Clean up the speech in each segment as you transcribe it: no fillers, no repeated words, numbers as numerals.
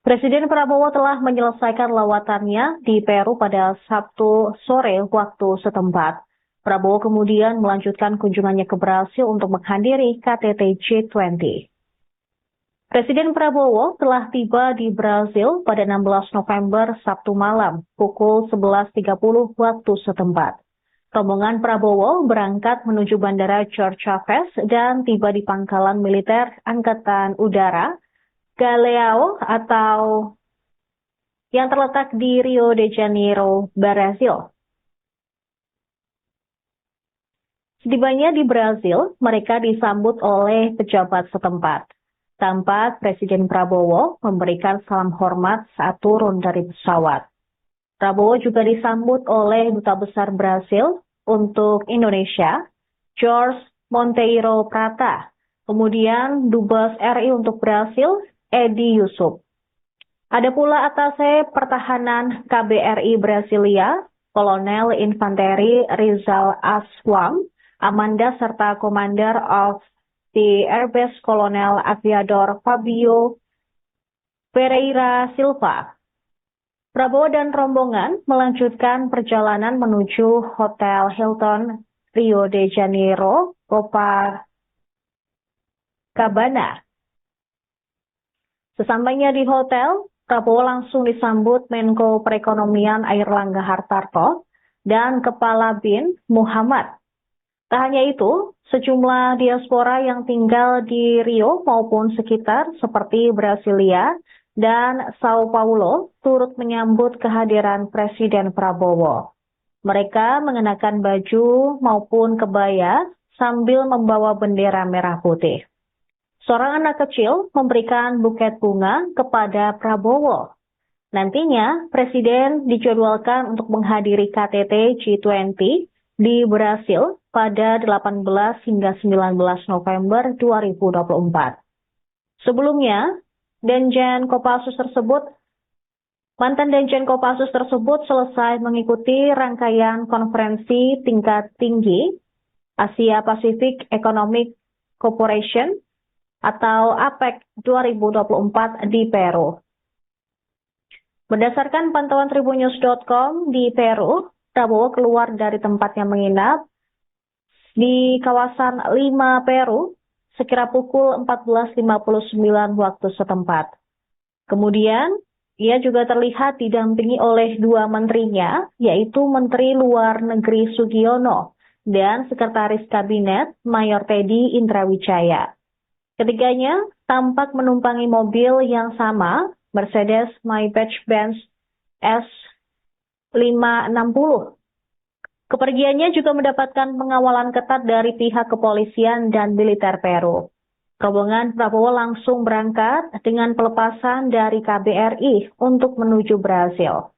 Presiden Prabowo telah menyelesaikan lawatannya di Peru pada Sabtu sore waktu setempat. Prabowo kemudian melanjutkan kunjungannya ke Brasil untuk menghadiri KTT G20. Presiden Prabowo telah tiba di Brasil pada 16 November Sabtu malam pukul 11.30 waktu setempat. Rombongan Prabowo berangkat menuju Bandara Jorge Chavez dan tiba di Pangkalan Militer Angkatan Udara Galeão atau yang terletak di Rio de Janeiro, Brasil. Setibanya di Brasil, mereka disambut oleh pejabat setempat. Tampak Presiden Prabowo memberikan salam hormat saat turun dari pesawat. Prabowo juga disambut oleh Duta Besar Brasil untuk Indonesia, Jorge Monteiro Prata. Kemudian Dubes RI untuk Brasil, Edi Yusuf. Ada pula Atase Pertahanan KBRI Brasilia, Kolonel Infanteri Rizal Aswam, Amanda serta Commander of the Airbase Kolonel Aviador Fabio Pereira Silva. Prabowo dan rombongan melanjutkan perjalanan menuju Hotel Hilton Rio de Janeiro, Copacabana. Sesampainya di hotel, Prabowo langsung disambut Menko Perekonomian Airlangga Hartarto dan Kepala BIN Muhammad. Tak hanya itu, sejumlah diaspora yang tinggal di Rio maupun sekitar seperti Brasilia dan Sao Paulo turut menyambut kehadiran Presiden Prabowo. Mereka mengenakan baju maupun kebaya sambil membawa bendera merah putih. Seorang anak kecil memberikan buket bunga kepada Prabowo. Nantinya, Presiden dijadwalkan untuk menghadiri KTT G20 di Brasil pada 18 hingga 19 November 2024. Sebelumnya, mantan Danjen Kopassus tersebut selesai mengikuti rangkaian konferensi tingkat tinggi Asia Pacific Economic Cooperation atau APEC 2024 di Peru. Berdasarkan pantauan tribunnews.com di Peru, Prabowo keluar dari tempatnya menginap di kawasan Lima, Peru, sekira pukul 14.59 waktu setempat. Kemudian, ia juga terlihat didampingi oleh dua menterinya, yaitu Menteri Luar Negeri Sugiono dan Sekretaris Kabinet Mayor Teddy Indrawijaya. Ketiganya tampak menumpangi mobil yang sama, Mercedes Maybach-Benz S560. Kepergiannya juga mendapatkan pengawalan ketat dari pihak kepolisian dan militer Peru. Rombongan Prabowo langsung berangkat dengan pelepasan dari KBRI untuk menuju Brasil.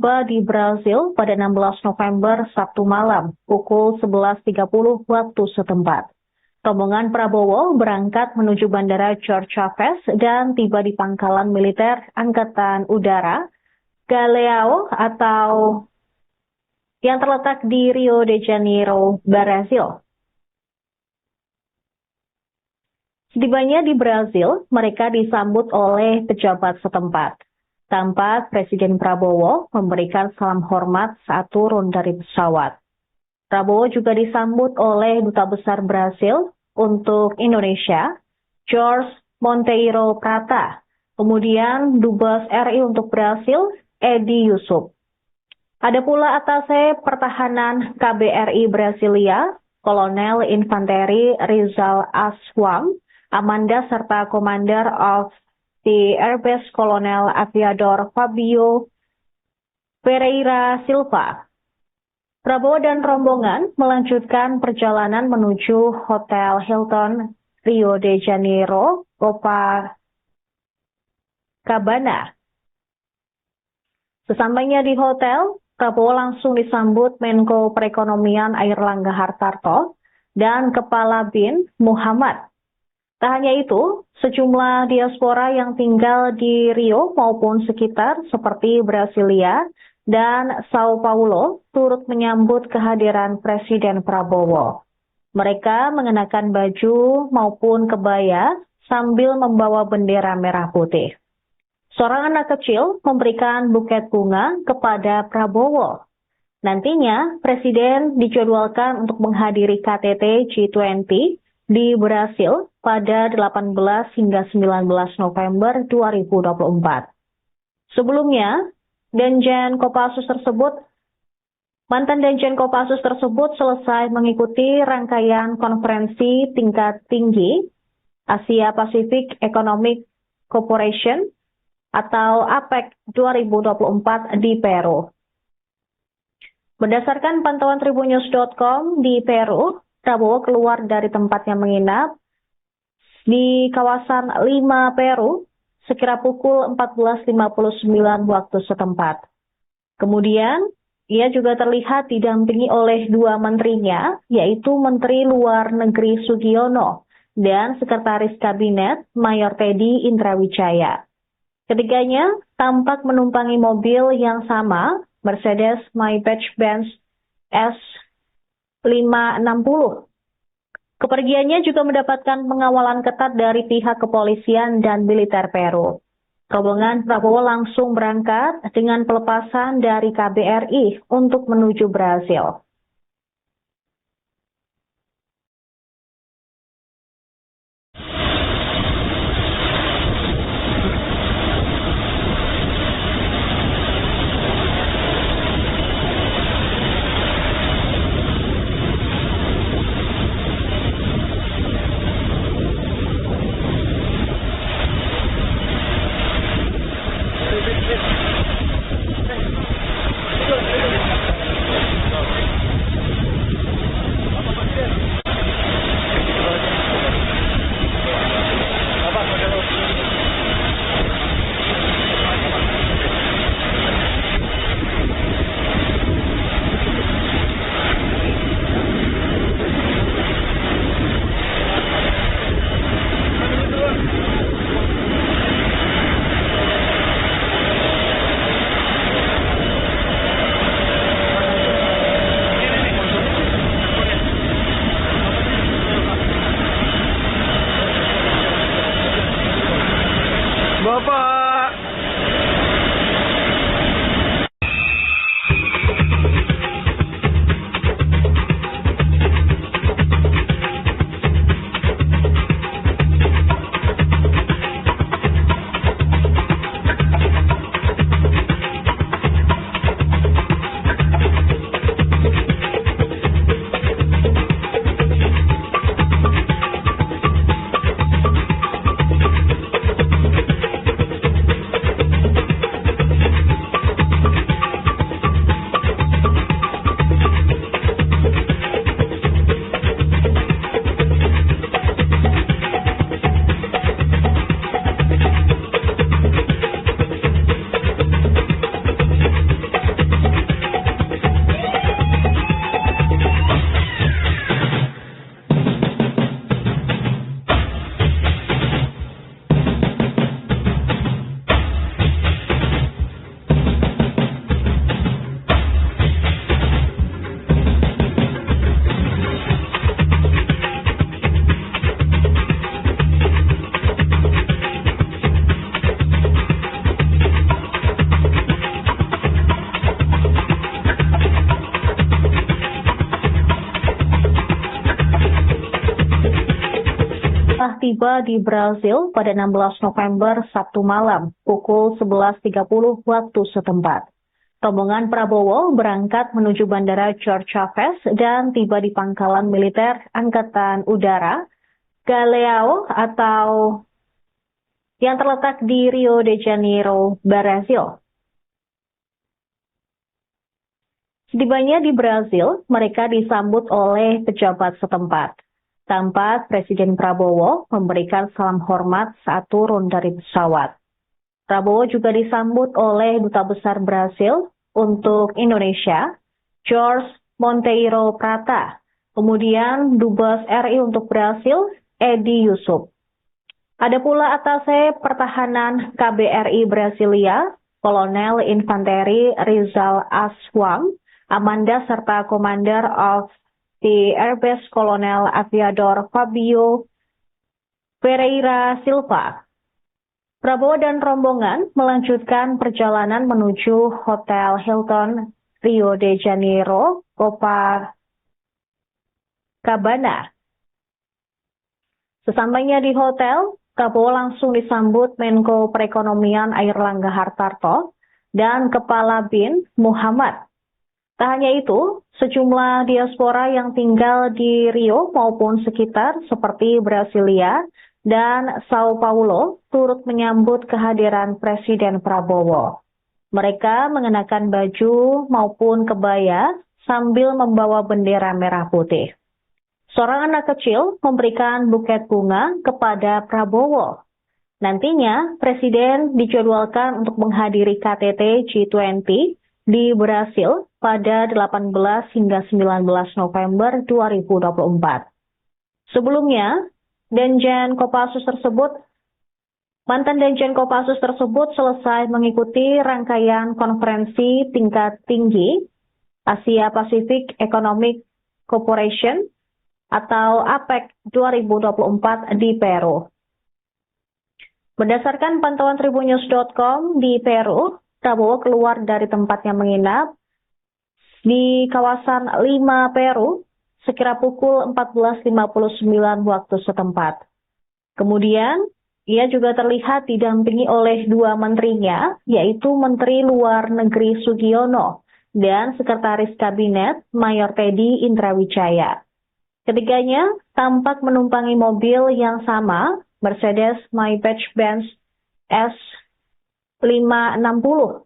tiba di Brasil pada 16 November Sabtu malam pukul 11.30 waktu setempat. Rombongan Prabowo berangkat menuju Bandara Jorge Chavez dan tiba di pangkalan militer Angkatan Udara Galeão atau yang terletak di Rio de Janeiro, Brasil. Setibanya di Brasil, mereka disambut oleh pejabat setempat. Tampak Presiden Prabowo memberikan salam hormat saat turun dari pesawat. Prabowo juga disambut oleh Duta Besar Brasil untuk Indonesia, Jorge Monteiro Prata. Kemudian Dubes RI untuk Brasil, Edi Yusuf. Ada pula Atase Pertahanan KBRI Brasilia, Kolonel Infanteri Rizal Aswam, Amanda serta Commander of the Airbase Kolonel Aviador Fabio Pereira Silva. Prabowo dan rombongan melanjutkan perjalanan menuju Hotel Hilton Rio de Janeiro, Copacabana. Sesampainya di hotel, Prabowo langsung disambut Menko Perekonomian Airlangga Hartarto dan Kepala BIN Muhammad. Tak hanya itu, sejumlah diaspora yang tinggal di Rio maupun sekitar seperti Brasilia dan Sao Paulo turut menyambut kehadiran Presiden Prabowo. Mereka mengenakan baju maupun kebaya sambil membawa bendera merah putih. Seorang anak kecil memberikan buket bunga kepada Prabowo. Nantinya, Presiden dijadwalkan untuk menghadiri KTT G20 di Brasil pada 18 hingga 19 November 2024. Sebelumnya, mantan Danjen Kopassus tersebut selesai mengikuti rangkaian konferensi tingkat tinggi Asia Pacific Economic Cooperation atau APEC 2024 di Peru. Berdasarkan pantauan tribunnews.com di Peru, Prabowo keluar dari tempatnya menginap di kawasan Lima, Peru, sekira pukul 14.59 waktu setempat. Kemudian, ia juga terlihat didampingi oleh dua menterinya, yaitu Menteri Luar Negeri Sugiono dan Sekretaris Kabinet Mayor Teddy Indrawijaya. Ketiganya tampak menumpangi mobil yang sama, Mercedes Maybach-Benz S560. Kepergiannya juga mendapatkan pengawalan ketat dari pihak kepolisian dan militer Peru. Rombongan Prabowo langsung berangkat dengan pelepasan dari KBRI untuk menuju Brasil. tiba di Brasil pada 16 November Sabtu malam pukul 11.30 waktu setempat. Rombongan Prabowo berangkat menuju Bandara Jorge Chavez dan tiba di pangkalan militer Angkatan Udara Galeão atau yang terletak di Rio de Janeiro, Brasil. Setibanya di Brasil, mereka disambut oleh pejabat setempat. Tampak Presiden Prabowo memberikan salam hormat saat turun dari pesawat. Prabowo juga disambut oleh Duta Besar Brasil untuk Indonesia, Jorge Monteiro Prata. Kemudian Dubes RI untuk Brasil, Edi Yusuf. Ada pula Atase Pertahanan KBRI Brasilia, Kolonel Infanteri Rizal Aswam, Amanda serta Commander of the Airbase Kolonel Aviador Fabio Pereira Silva. Prabowo dan rombongan melanjutkan perjalanan menuju Hotel Hilton Rio de Janeiro, Copacabana. Sesampainya di hotel, Prabowo langsung disambut Menko Perekonomian Airlangga Hartarto dan Kepala BIN Muhammad. Tak hanya itu, sejumlah diaspora yang tinggal di Rio maupun sekitar seperti Brasilia dan Sao Paulo turut menyambut kehadiran Presiden Prabowo. Mereka mengenakan baju maupun kebaya sambil membawa bendera merah putih. Seorang anak kecil memberikan buket bunga kepada Prabowo. Nantinya, Presiden dijadwalkan untuk menghadiri KTT G20 di Brasil pada 18 hingga 19 November 2024. Sebelumnya, mantan Danjen Kopassus tersebut selesai mengikuti rangkaian konferensi tingkat tinggi Asia Pacific Economic Cooperation atau APEC 2024 di Peru. Berdasarkan pantauan tribunnews.com di Peru, Prabowo keluar dari tempatnya menginap di kawasan Lima, Peru, sekira pukul 14.59 waktu setempat. Kemudian, ia juga terlihat didampingi oleh dua menterinya, yaitu Menteri Luar Negeri Sugiono dan Sekretaris Kabinet Mayor Teddy Indrawijaya. Ketiganya tampak menumpangi mobil yang sama, Mercedes Maybach-Benz S560.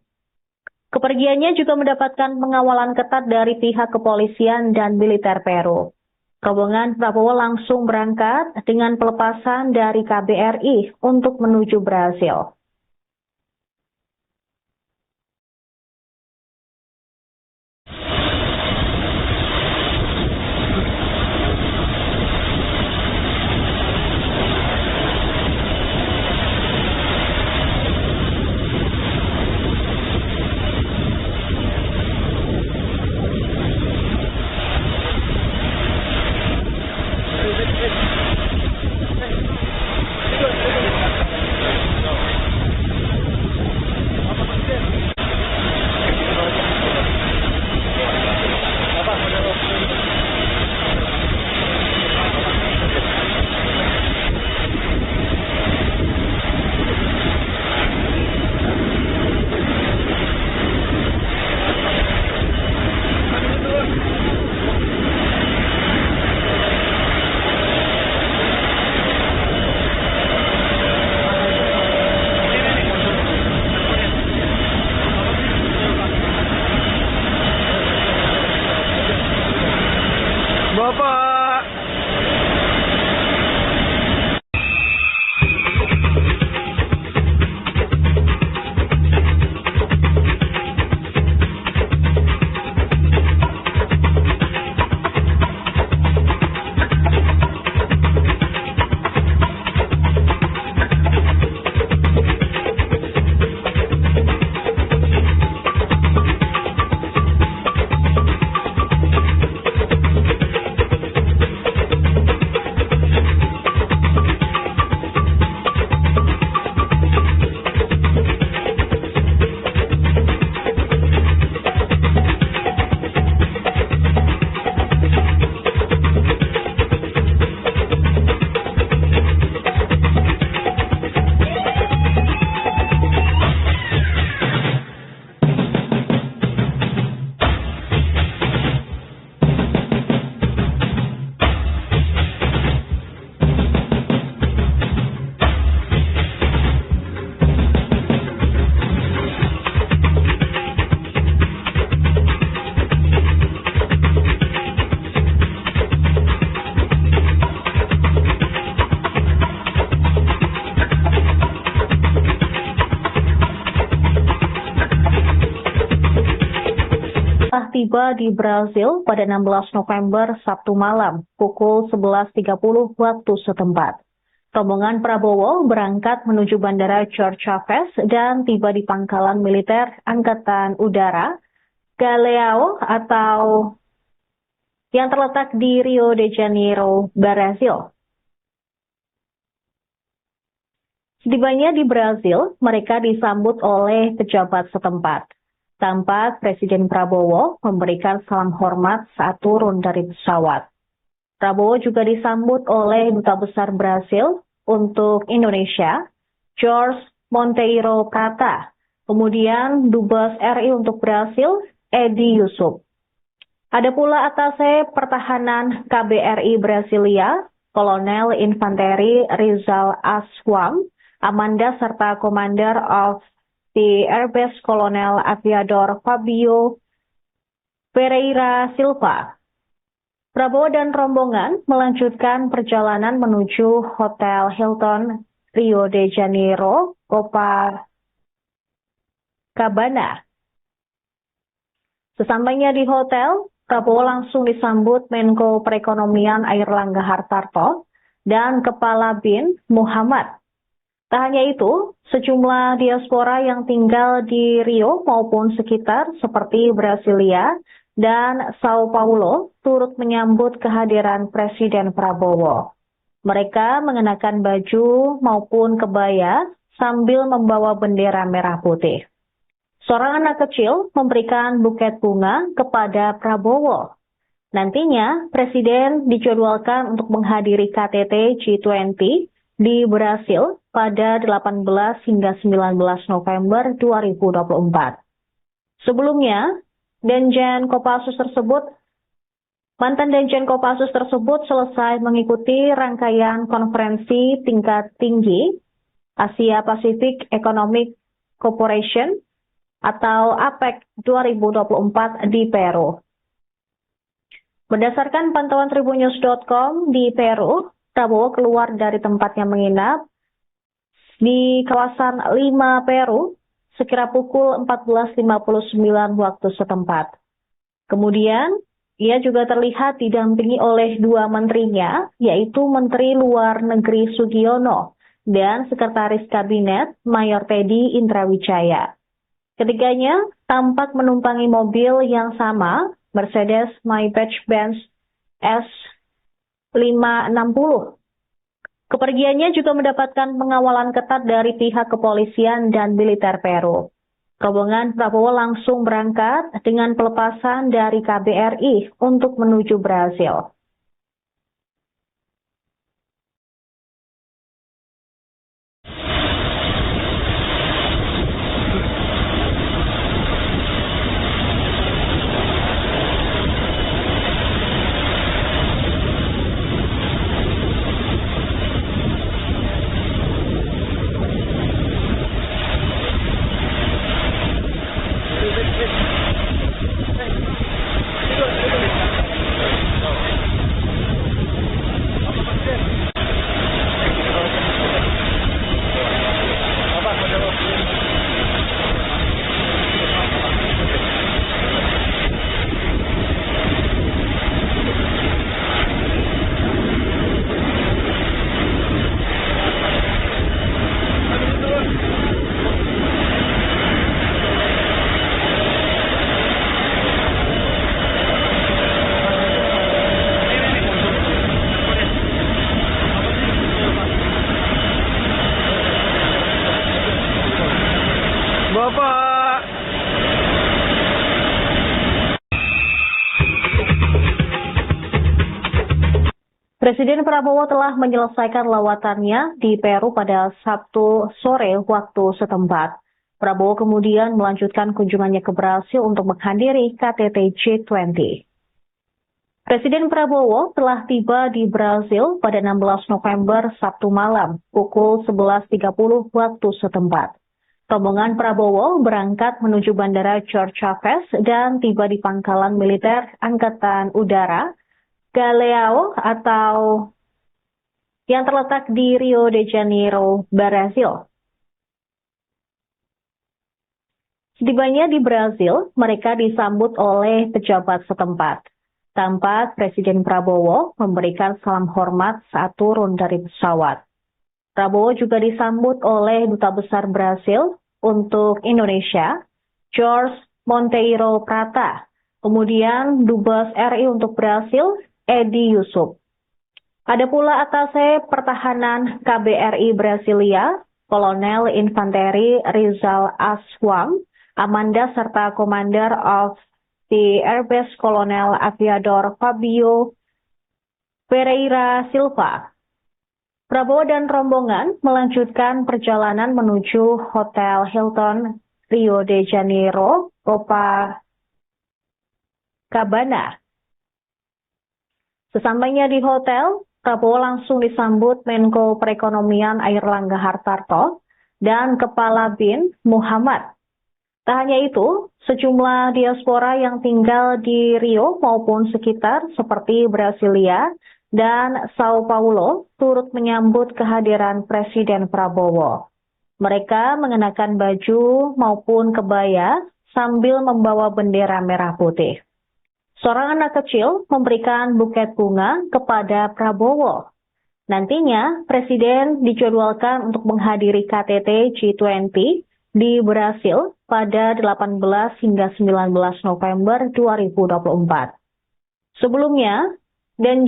Kepergiannya juga mendapatkan pengawalan ketat dari pihak kepolisian dan militer Peru. Rombongan Prabowo langsung berangkat dengan pelepasan dari KBRI untuk menuju Brasil. tiba di Brasil pada 16 November Sabtu malam pukul 11.30 waktu setempat. Rombongan Prabowo berangkat menuju Bandara Jorge Chavez dan tiba di pangkalan militer Angkatan Udara Galeão atau yang terletak di Rio de Janeiro, Brasil. Setibanya di Brasil, mereka disambut oleh pejabat setempat. Tampak Presiden Prabowo memberikan salam hormat saat turun dari pesawat. Prabowo juga disambut oleh Duta Besar Brasil untuk Indonesia, Jorge Monteiro Prata. Kemudian Dubes RI untuk Brasil, Edi Yusuf. Ada pula Atase Pertahanan KBRI Brasilia, Kolonel Infanteri Rizal Aswam, Amanda serta Commander of the Airbase Kolonel Aviador Fabio Pereira Silva. Prabowo dan rombongan melanjutkan perjalanan menuju Hotel Hilton Rio de Janeiro, Copacabana. Sesampainya di hotel, Prabowo langsung disambut Menko Perekonomian Airlangga Hartarto dan Kepala BIN Muhammad. Tak hanya itu, sejumlah diaspora yang tinggal di Rio maupun sekitar seperti Brasilia dan Sao Paulo turut menyambut kehadiran Presiden Prabowo. Mereka mengenakan baju maupun kebaya sambil membawa bendera merah putih. Seorang anak kecil memberikan buket bunga kepada Prabowo. Nantinya, Presiden dijadwalkan untuk menghadiri KTT G20 di Brasil pada 18 hingga 19 November 2024. Sebelumnya, mantan Danjen Kopassus tersebut selesai mengikuti rangkaian konferensi tingkat tinggi Asia Pacific Economic Cooperation atau APEC 2024 di Peru. Berdasarkan pantauan tribunnews.com di Peru, Prabowo keluar dari tempatnya menginap di kawasan Lima, Peru, sekira pukul 14.59 waktu setempat. Kemudian, ia juga terlihat didampingi oleh dua menterinya, yaitu Menteri Luar Negeri Sugiono dan Sekretaris Kabinet Mayor Teddy Indrawijaya. Ketiganya tampak menumpangi mobil yang sama, Mercedes Maybach-Benz S560. Kepergiannya juga mendapatkan pengawalan ketat dari pihak kepolisian dan militer Peru. Rombongan Prabowo langsung berangkat dengan pelepasan dari KBRI untuk menuju Brasil. Bapak. Presiden Prabowo telah menyelesaikan lawatannya di Peru pada Sabtu sore waktu setempat. Prabowo kemudian melanjutkan kunjungannya ke Brasil untuk menghadiri KTT G20. Presiden Prabowo telah tiba di Brasil pada 16 November Sabtu malam pukul 11.30 waktu setempat. Rombongan Prabowo berangkat menuju Bandara Jorge Chavez dan tiba di pangkalan militer Angkatan Udara Galeão atau yang terletak di Rio de Janeiro, Brasil. Setibanya di Brasil, mereka disambut oleh pejabat setempat. Tampak Presiden Prabowo memberikan salam hormat saat turun dari pesawat. Prabowo juga disambut oleh Duta Besar Brasil untuk Indonesia, Jorge Monteiro Prata. Kemudian Dubes RI untuk Brasil, Edi Yusuf. Ada pula Atase Pertahanan KBRI Brasilia, Kolonel Infanteri Rizal Aswang, Amanda serta Commander of the Airbase Kolonel Aviador Fabio Pereira Silva. Prabowo dan rombongan melanjutkan perjalanan menuju Hotel Hilton Rio de Janeiro, Copacabana. Sesampainya di hotel, Prabowo langsung disambut Menko Perekonomian Airlangga Hartarto dan Kepala BIN Muhammad. Tak hanya itu, sejumlah diaspora yang tinggal di Rio maupun sekitar seperti Brasilia dan Sao Paulo turut menyambut kehadiran Presiden Prabowo. Mereka mengenakan baju maupun kebaya sambil membawa bendera merah putih. Seorang anak kecil memberikan buket bunga kepada Prabowo. Nantinya, Presiden dijadwalkan untuk menghadiri KTT G20 di Brasil pada 18 hingga 19 November 2024. Sebelumnya, mantan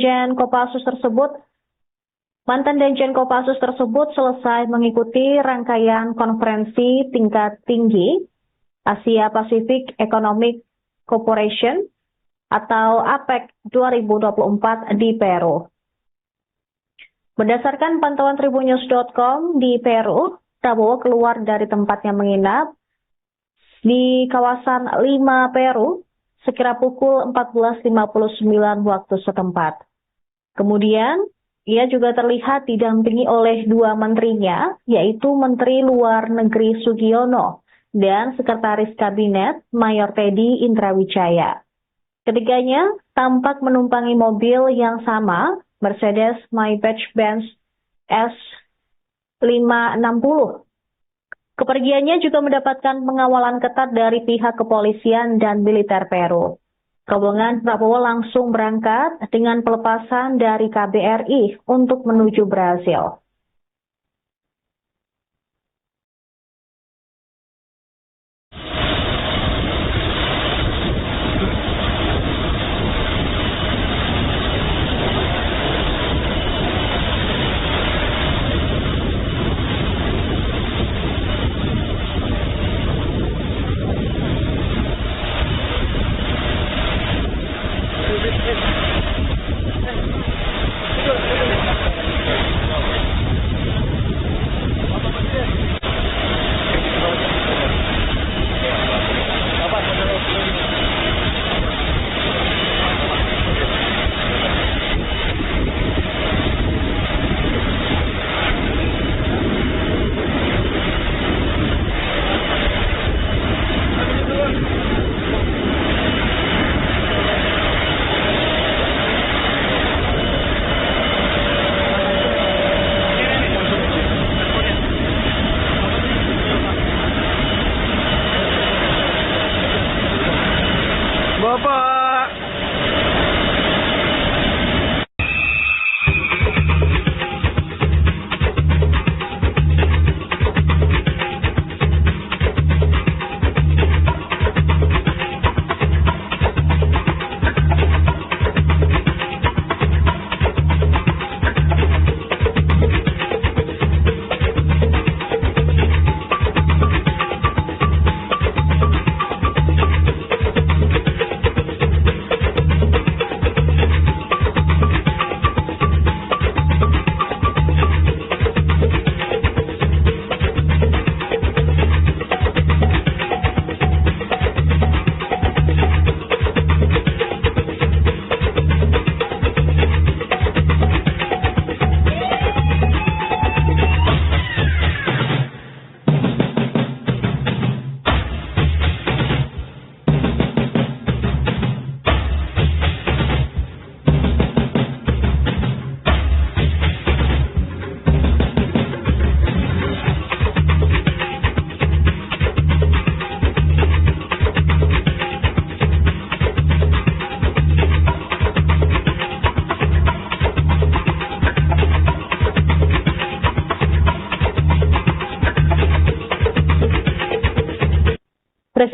Danjen Kopassus tersebut selesai mengikuti rangkaian konferensi tingkat tinggi Asia Pacific Economic Cooperation atau APEC 2024 di Peru. Berdasarkan pantauan tribunnews.com di Peru, Prabowo keluar dari tempatnya menginap di kawasan Lima, Peru, sekira pukul 14.59 waktu setempat. Kemudian, ia juga terlihat didampingi oleh dua menterinya, yaitu Menteri Luar Negeri Sugiono dan Sekretaris Kabinet Mayor Teddy Indrawijaya. Ketiganya tampak menumpangi mobil yang sama, Mercedes Maybach-Benz S560. Kepergiannya juga mendapatkan pengawalan ketat dari pihak kepolisian dan militer Peru. Rombongan Prabowo langsung berangkat dengan pelepasan dari KBRI untuk menuju Brasil.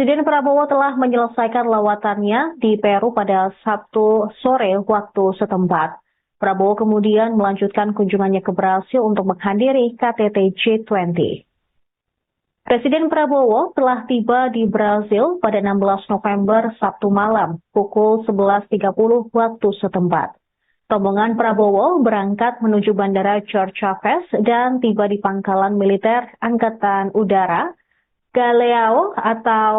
Presiden Prabowo telah menyelesaikan lawatannya di Peru pada Sabtu sore waktu setempat. Prabowo kemudian melanjutkan kunjungannya ke Brasil untuk menghadiri KTT G20. Presiden Prabowo telah tiba di Brasil pada 16 November Sabtu malam pukul 11.30 waktu setempat. Rombongan Prabowo berangkat menuju Bandara Jorge Chavez dan tiba di Pangkalan Militer Angkatan Udara Galeão atau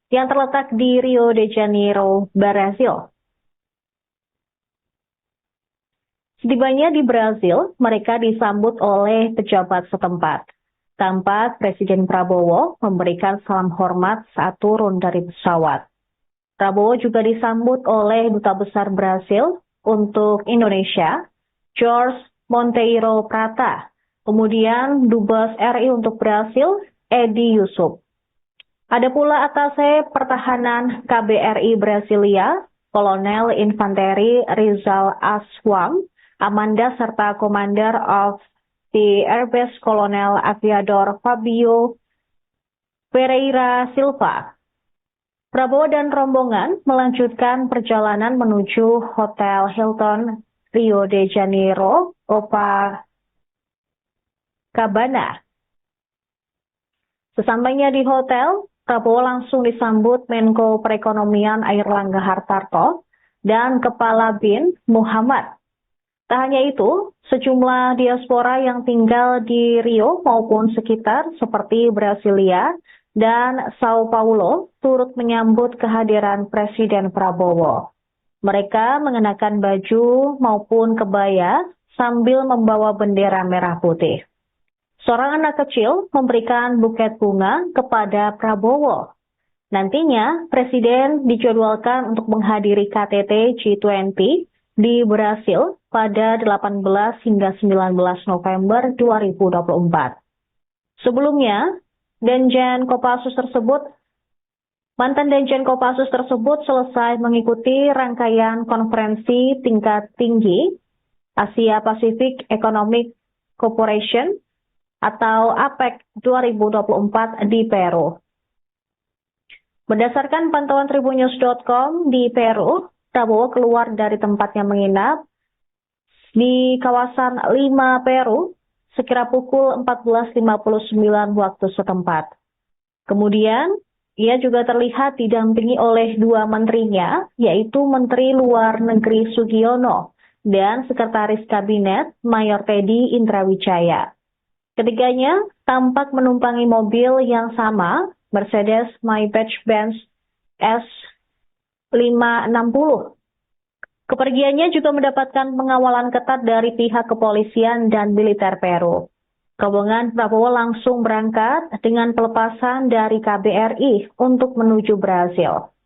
yang terletak di Rio de Janeiro, Brasil. Setibanya di Brasil, mereka disambut oleh pejabat setempat. Tampak Presiden Prabowo memberikan salam hormat saat turun dari pesawat. Prabowo juga disambut oleh Duta Besar Brasil untuk Indonesia, Jorge Monteiro Prata. Kemudian Dubes RI untuk Brasil, Edi Yusuf. Ada pula Atase Pertahanan KBRI Brasilia, Kolonel Infanteri Rizal Aswam, Amanda serta Commander of the Airbase Kolonel Aviador Fabio Pereira Silva. Prabowo dan rombongan melanjutkan perjalanan menuju Hotel Hilton Rio de Janeiro, Copacabana. Sesampainya di hotel, Prabowo langsung disambut Menko Perekonomian Airlangga Hartarto dan Kepala BIN Muhammad. Tak hanya itu, sejumlah diaspora yang tinggal di Rio maupun sekitar seperti Brasilia dan Sao Paulo turut menyambut kehadiran Presiden Prabowo. Mereka mengenakan baju maupun kebaya sambil membawa bendera merah putih. Seorang anak kecil memberikan buket bunga kepada Prabowo. Nantinya, Presiden dijadwalkan untuk menghadiri KTT G20 di Brasil pada 18 hingga 19 November 2024. Sebelumnya, mantan Danjen Kopassus tersebut selesai mengikuti rangkaian konferensi tingkat tinggi Asia Pacific Economic Cooperation atau APEC 2024 di Peru. Berdasarkan pantauan tribunnews.com di Peru, Prabowo keluar dari tempatnya menginap di kawasan Lima, Peru, sekira pukul 14.59 waktu setempat. Kemudian, ia juga terlihat didampingi oleh dua menterinya, yaitu Menteri Luar Negeri Sugiono dan Sekretaris Kabinet Mayor Teddy Indrawijaya. Ketiganya tampak menumpangi mobil yang sama, Mercedes Maybach-Benz S560. Kepergiannya juga mendapatkan pengawalan ketat dari pihak kepolisian dan militer Peru. Rombongan Prabowo langsung berangkat dengan pelepasan dari KBRI untuk menuju Brasil.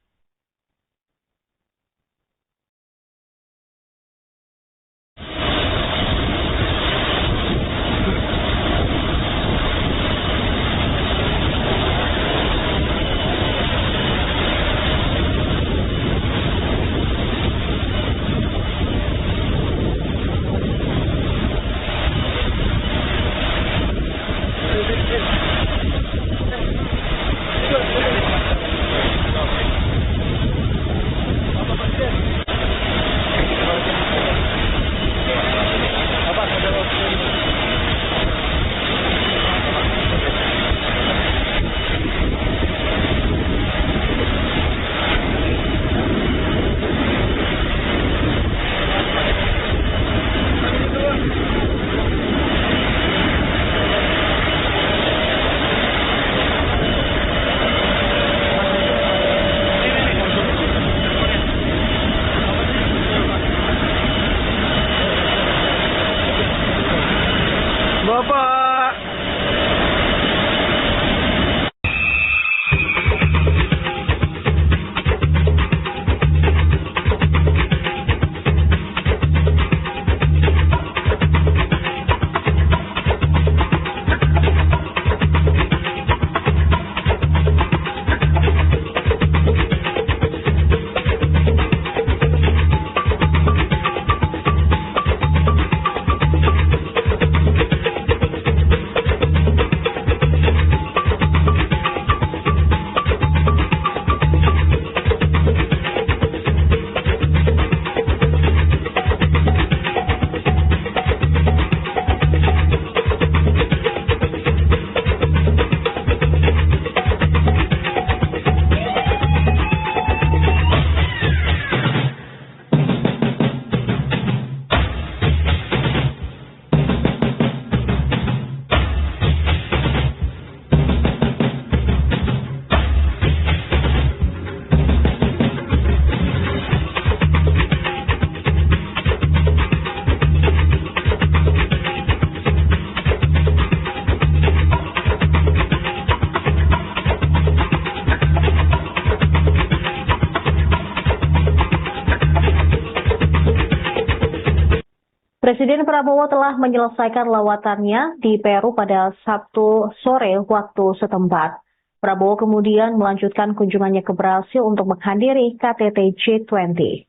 Presiden Prabowo telah menyelesaikan lawatannya di Peru pada Sabtu sore waktu setempat. Prabowo kemudian melanjutkan kunjungannya ke Brasil untuk menghadiri KTT G20.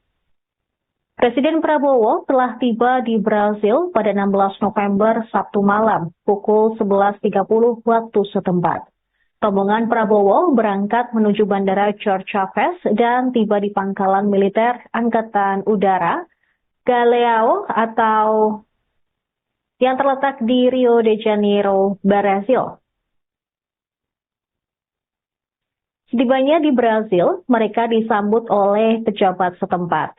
Presiden Prabowo telah tiba di Brasil pada 16 November Sabtu malam pukul 11.30 waktu setempat. Rombongan Prabowo berangkat menuju Bandara Jorge Chavez dan tiba di Pangkalan Militer Angkatan Udara Galeão atau yang terletak di Rio de Janeiro, Brasil. Setibanya di Brasil, mereka disambut oleh pejabat setempat.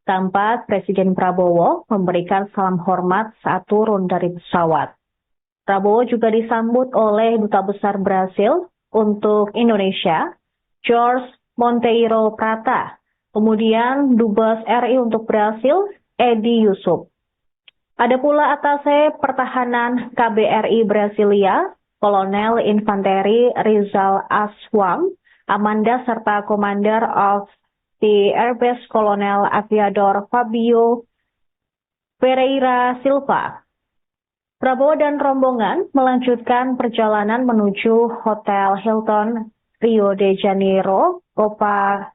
Tampak Presiden Prabowo memberikan salam hormat saat turun dari pesawat. Prabowo juga disambut oleh Duta Besar Brasil untuk Indonesia, Jorge Monteiro Prata. Kemudian Dubes RI untuk Brasil, Edi Yusuf. Ada pula Atase Pertahanan KBRI Brasilia, Kolonel Infanteri Rizal Aswang, Amanda serta Commander of the Airbase Kolonel Aviador Fabio Pereira Silva. Prabowo dan rombongan melanjutkan perjalanan menuju Hotel Hilton Rio de Janeiro, Copacabana.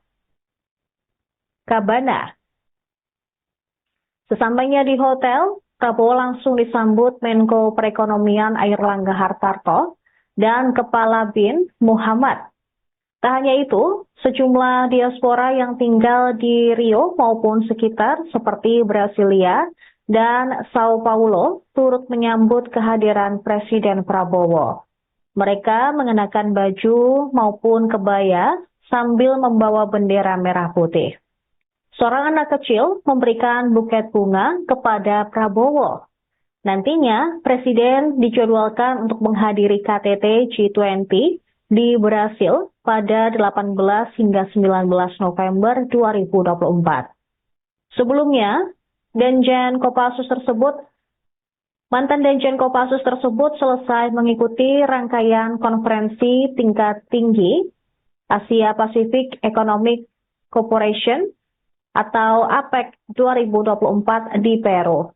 Sesampainya di hotel, Prabowo langsung disambut Menko Perekonomian Airlangga Hartarto dan Kepala BIN Muhammad. Tak hanya itu, sejumlah diaspora yang tinggal di Rio maupun sekitar seperti Brasilia dan Sao Paulo turut menyambut kehadiran Presiden Prabowo. Mereka mengenakan baju maupun kebaya sambil membawa bendera merah putih. Seorang anak kecil memberikan buket bunga kepada Prabowo. Nantinya, Presiden dijadwalkan untuk menghadiri KTT G20 di Brasil pada 18 hingga 19 November 2024. Sebelumnya, mantan Danjen Kopassus tersebut selesai mengikuti rangkaian konferensi tingkat tinggi Asia Pacific Economic Cooperation atau APEC 2024 di Peru.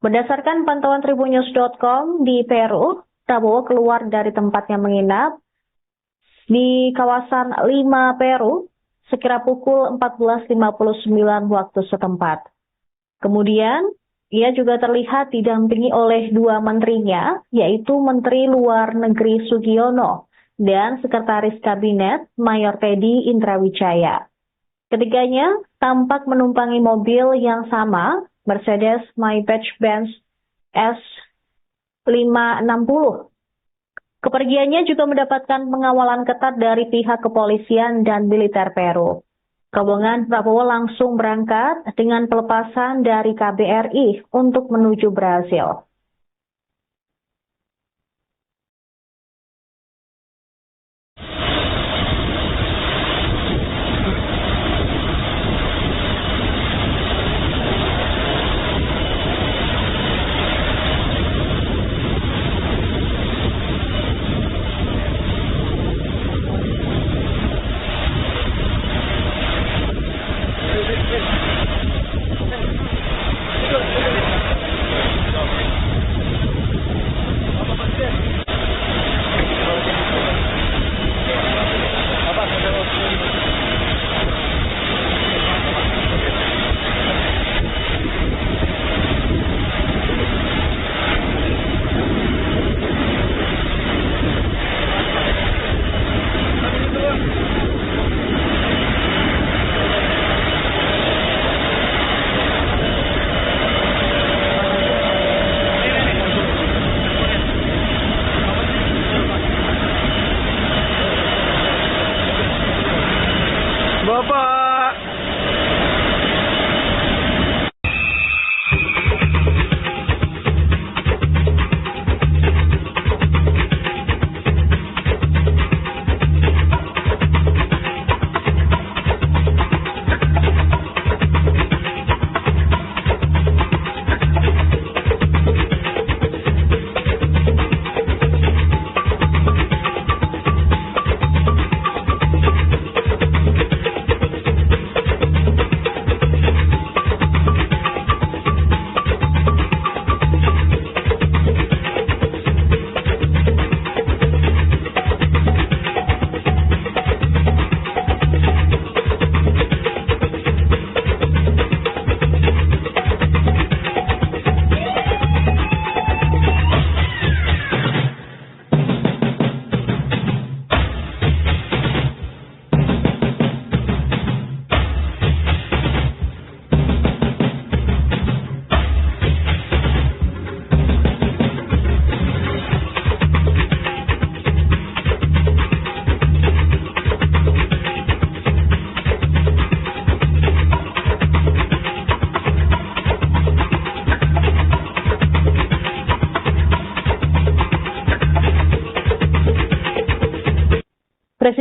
Berdasarkan pantauan tribunnews.com di Peru, Prabowo keluar dari tempatnya menginap di kawasan Lima, Peru, sekira pukul 14.59 waktu setempat. Kemudian, ia juga terlihat didampingi oleh dua menterinya, yaitu Menteri Luar Negeri Sugiono dan Sekretaris Kabinet Mayor Teddy Indrawijaya. Ketiganya tampak menumpangi mobil yang sama, Mercedes Maybach-Benz S560. Kepergiannya juga mendapatkan pengawalan ketat dari pihak kepolisian dan militer Peru. Rombongan Prabowo langsung berangkat dengan pelepasan dari KBRI untuk menuju Brasil. Bapak.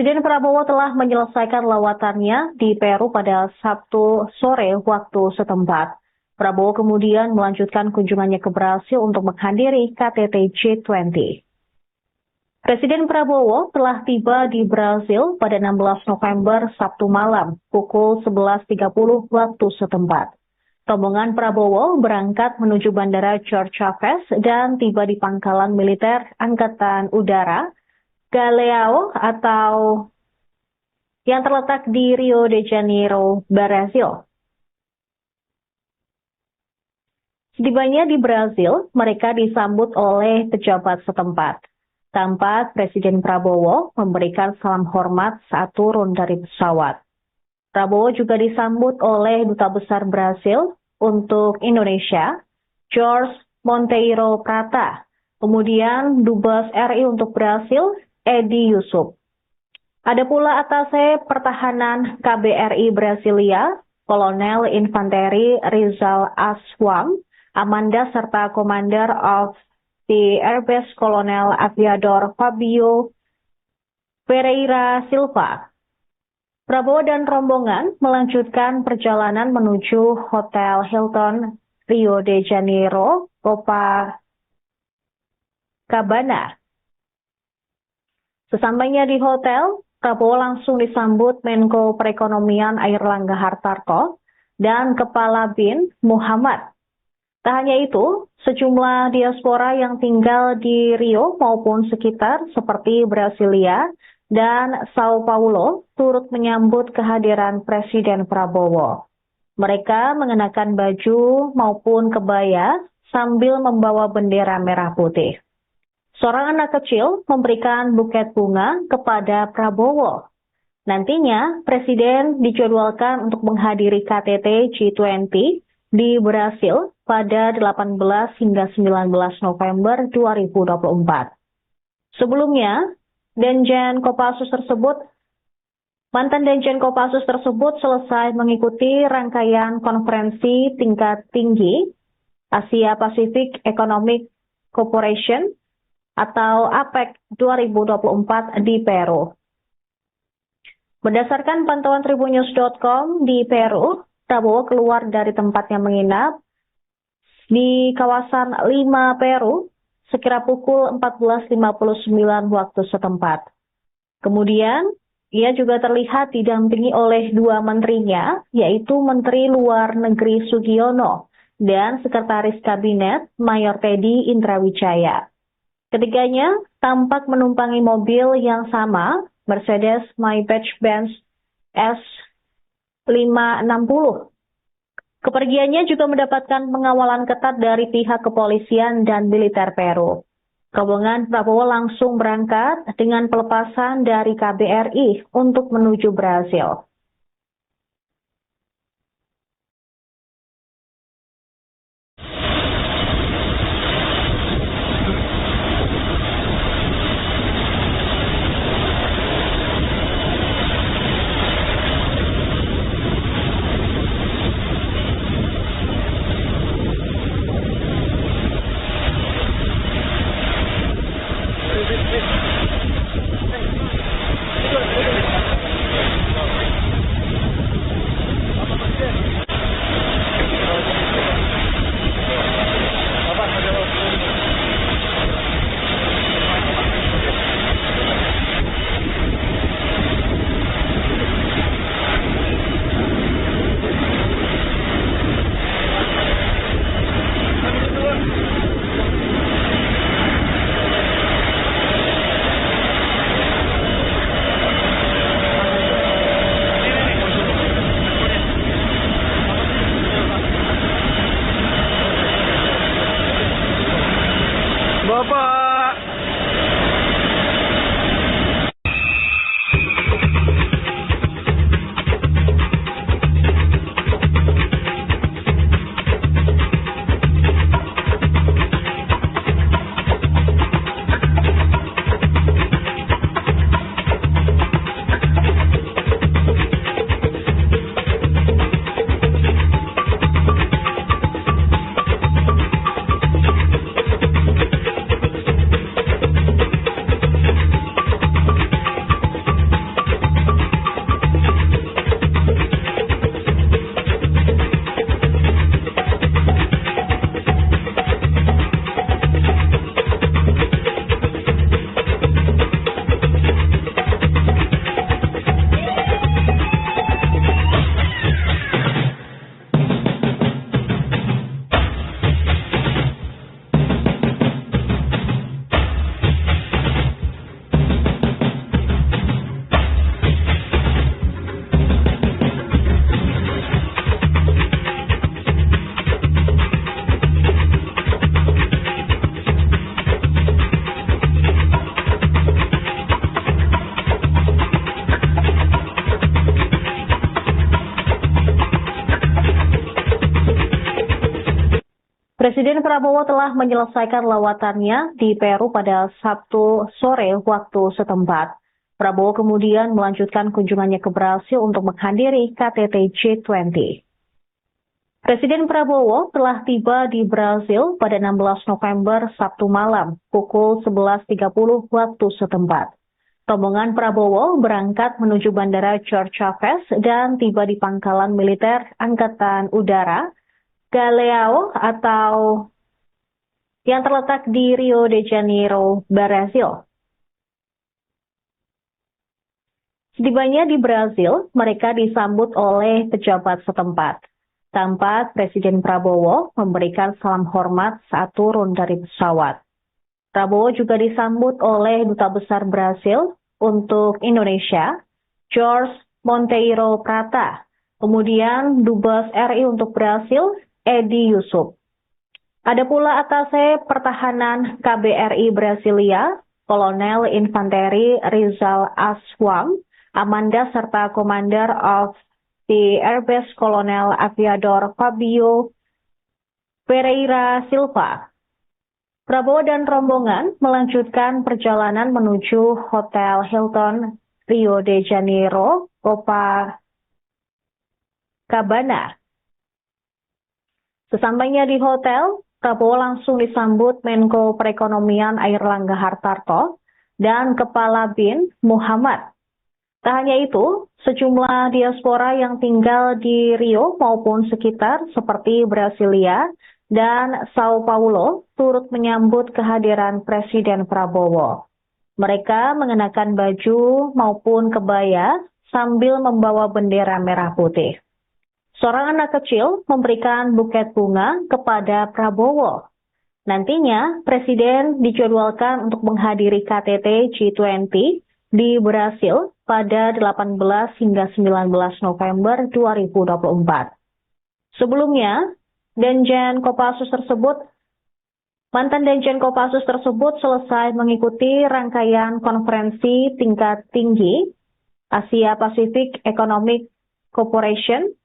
Presiden Prabowo telah menyelesaikan lawatannya di Peru pada Sabtu sore waktu setempat. Prabowo kemudian melanjutkan kunjungannya ke Brasil untuk menghadiri KTT G20. Presiden Prabowo telah tiba di Brasil pada 16 November Sabtu malam pukul 11.30 waktu setempat. Rombongan Prabowo berangkat menuju Bandara Jorge Chávez dan tiba di Pangkalan Militer Angkatan Udara Galeão atau yang terletak di Rio de Janeiro, Brasil. Setibanya di Brasil, mereka disambut oleh pejabat setempat. Tampak Presiden Prabowo memberikan salam hormat saat turun dari pesawat. Prabowo juga disambut oleh Duta Besar Brasil untuk Indonesia, Jorge Monteiro Prata. Kemudian Dubes RI untuk Brasil, Edi Yusuf. Ada pula Atase Pertahanan KBRI Brasilia, Kolonel Infanteri Rizal Aswam, Amanda serta Commander of the Airbase Kolonel Aviador Fabio Pereira Silva. Prabowo dan rombongan melanjutkan perjalanan menuju Hotel Hilton Rio de Janeiro, Copacabana. Sesampainya di hotel, Prabowo langsung disambut Menko Perekonomian Airlangga Hartarto dan Kepala BIN Muhammad. Tak hanya itu, sejumlah diaspora yang tinggal di Rio maupun sekitar seperti Brasilia dan Sao Paulo turut menyambut kehadiran Presiden Prabowo. Mereka mengenakan baju maupun kebaya sambil membawa bendera merah putih. Seorang anak kecil memberikan buket bunga kepada Prabowo. Nantinya, Presiden dijadwalkan untuk menghadiri KTT G20 di Brasil pada 18 hingga 19 November 2024. Sebelumnya, mantan Danjen Kopassus tersebut selesai mengikuti rangkaian konferensi tingkat tinggi Asia Pacific Economic Cooperation atau APEC 2024 di Peru. Berdasarkan pantauan tribunnews.com di Peru, Prabowo keluar dari tempatnya menginap di kawasan Lima, Peru, sekira pukul 14.59 waktu setempat. Kemudian, ia juga terlihat didampingi oleh dua menterinya, yaitu Menteri Luar Negeri Sugiono dan Sekretaris Kabinet Mayor Teddy Indrawijaya. Ketiganya tampak menumpangi mobil yang sama, Mercedes Maybach-Benz S560. Kepergiannya juga mendapatkan pengawalan ketat dari pihak kepolisian dan militer Peru. Rombongan Prabowo langsung berangkat dengan pelepasan dari KBRI untuk menuju Brasil. Presiden Prabowo telah menyelesaikan lawatannya di Peru pada Sabtu sore waktu setempat. Prabowo kemudian melanjutkan kunjungannya ke Brasil untuk menghadiri KTT G20. Presiden Prabowo telah tiba di Brasil pada 16 November Sabtu malam pukul 11.30 waktu setempat. Rombongan Prabowo berangkat menuju Bandara Jorge Chavez dan tiba di Pangkalan Militer Angkatan Udara Galeão atau yang terletak di Rio de Janeiro, Brasil. Setibanya di Brasil, mereka disambut oleh pejabat setempat. Tampak Presiden Prabowo memberikan salam hormat saat turun dari pesawat. Prabowo juga disambut oleh Duta Besar Brasil untuk Indonesia, Jorge Monteiro Prata. Kemudian Dubes RI untuk Brasil, Edi Yusuf. Ada pula Atase Pertahanan KBRI Brasilia, Kolonel Infanteri Rizal Aswang, Amanda serta Commander of the Airbase Kolonel Aviador Fabio Pereira Silva. Prabowo dan rombongan melanjutkan perjalanan menuju Hotel Hilton Rio de Janeiro, Copacabana. Sesampainya di hotel, Prabowo langsung disambut Menko Perekonomian Airlangga Hartarto dan Kepala BIN Muhammad. Tak hanya itu, sejumlah diaspora yang tinggal di Rio maupun sekitar seperti Brasilia dan Sao Paulo turut menyambut kehadiran Presiden Prabowo. Mereka mengenakan baju maupun kebaya sambil membawa bendera merah putih. Seorang anak kecil memberikan buket bunga kepada Prabowo. Nantinya, Presiden dijadwalkan untuk menghadiri KTT G20 di Brasil pada 18 hingga 19 November 2024. Sebelumnya, mantan Danjen Kopassus tersebut selesai mengikuti rangkaian konferensi tingkat tinggi Asia Pacific Economic Cooperation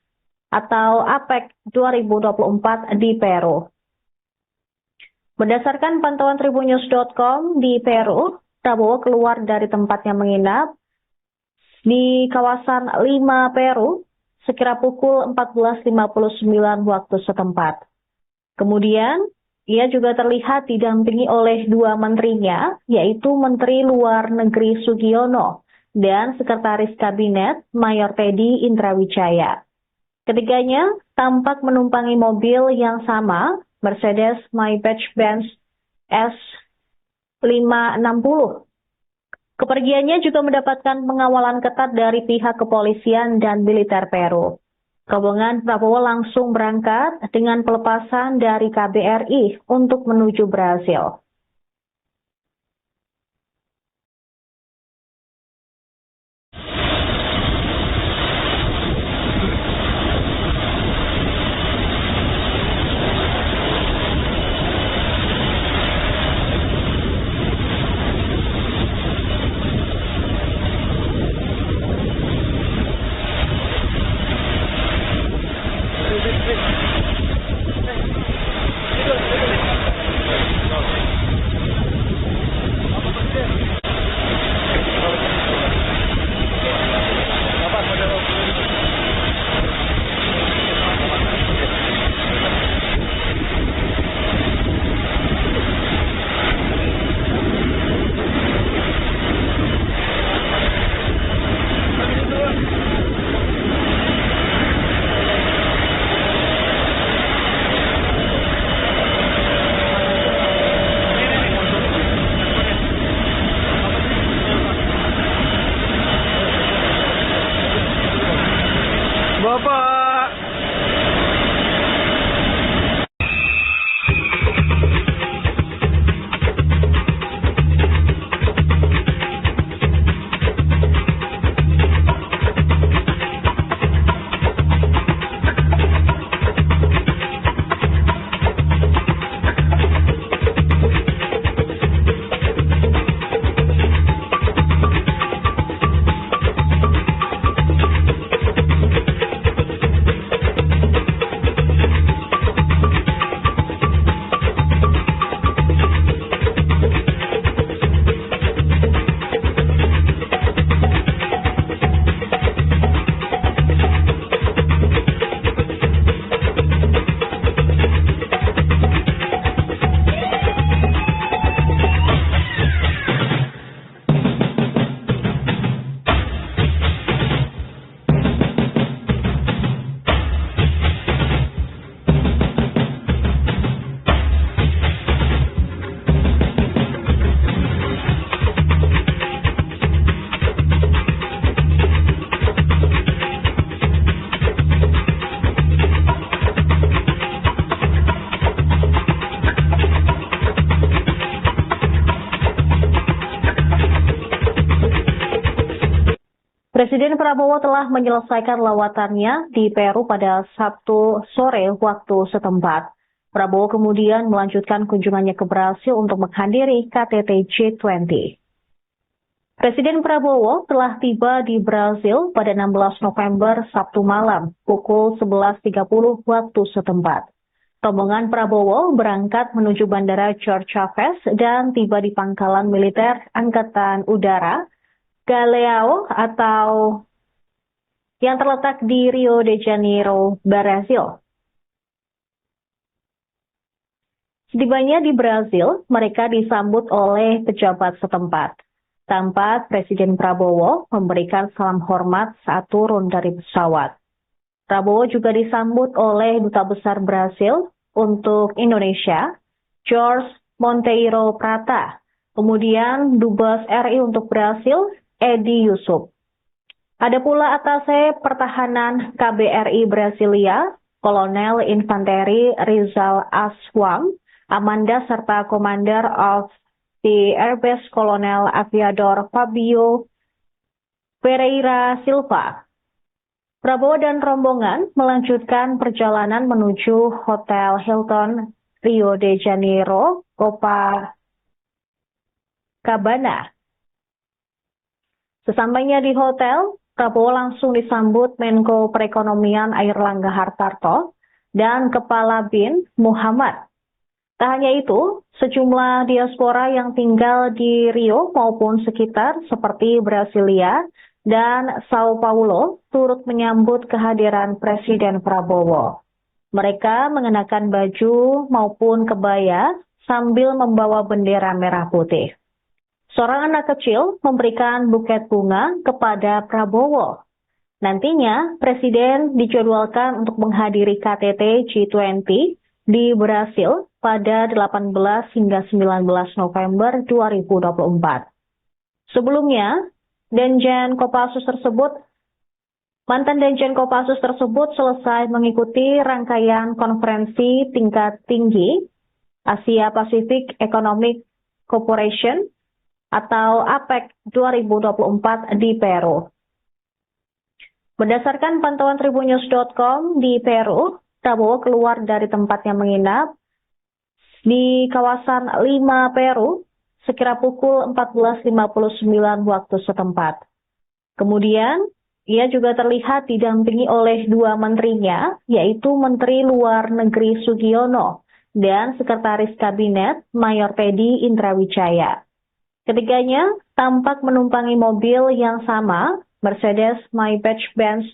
atau APEC 2024 di Peru. Berdasarkan pantauan tribunnews.com di Peru, Prabowo keluar dari tempatnya menginap di kawasan Lima, Peru, sekira pukul 14.59 waktu setempat. Kemudian, ia juga terlihat didampingi oleh dua menterinya, yaitu Menteri Luar Negeri Sugiono dan Sekretaris Kabinet Mayor Teddy Indrawijaya. Ketiganya tampak menumpangi mobil yang sama, Mercedes Maybach-Benz S560. Kepergiannya juga mendapatkan pengawalan ketat dari pihak kepolisian dan militer Peru. Rombongan Prabowo langsung berangkat dengan pelepasan dari KBRI untuk menuju Brasil. Presiden Prabowo telah menyelesaikan lawatannya di Peru pada Sabtu sore waktu setempat. Prabowo kemudian melanjutkan kunjungannya ke Brasil untuk menghadiri KTT G20. Presiden Prabowo telah tiba di Brasil pada 16 November Sabtu malam pukul 11.30 waktu setempat. Rombongan Prabowo berangkat menuju Bandara Jorge Chavez dan tiba di Pangkalan Militer Angkatan Udara Galeão atau yang terletak di Rio de Janeiro, Brasil. Setibanya di Brasil, mereka disambut oleh pejabat setempat. Tampak Presiden Prabowo memberikan salam hormat saat turun dari pesawat. Prabowo juga disambut oleh Duta Besar Brasil untuk Indonesia, Jorge Monteiro Prata. Kemudian Dubes RI untuk Brasil, Edi Yusuf. Ada pula Atase Pertahanan KBRI Brasilia, Kolonel Infanteri Rizal Aswang, Amanda serta Commander of the Airbase Kolonel Aviador Fabio Pereira Silva. Prabowo dan rombongan melanjutkan perjalanan menuju Hotel Hilton Rio de Janeiro, Copacabana. Sesampainya di hotel, Prabowo langsung disambut Menko Perekonomian Airlangga Hartarto dan Kepala BIN Muhammad. Tak hanya itu, sejumlah diaspora yang tinggal di Rio maupun sekitar seperti Brasilia dan Sao Paulo turut menyambut kehadiran Presiden Prabowo. Mereka mengenakan baju maupun kebaya sambil membawa bendera merah putih. Seorang anak kecil memberikan buket bunga kepada Prabowo. Nantinya, Presiden dijadwalkan untuk menghadiri KTT G20 di Brasil pada 18 hingga 19 November 2024. Sebelumnya, mantan Danjen Kopassus tersebut selesai mengikuti rangkaian konferensi tingkat tinggi Asia Pacific Economic Cooperation atau APEC 2024 di Peru. Berdasarkan pantauan tribunnews.com di Peru, Prabowo keluar dari tempatnya menginap di kawasan Lima, Peru, sekira pukul 14.59 waktu setempat. Kemudian, ia juga terlihat didampingi oleh dua menterinya, yaitu Menteri Luar Negeri Sugiono dan Sekretaris Kabinet Mayor Teddy Indrawijaya. Ketiganya tampak menumpangi mobil yang sama, Mercedes Maybach-Benz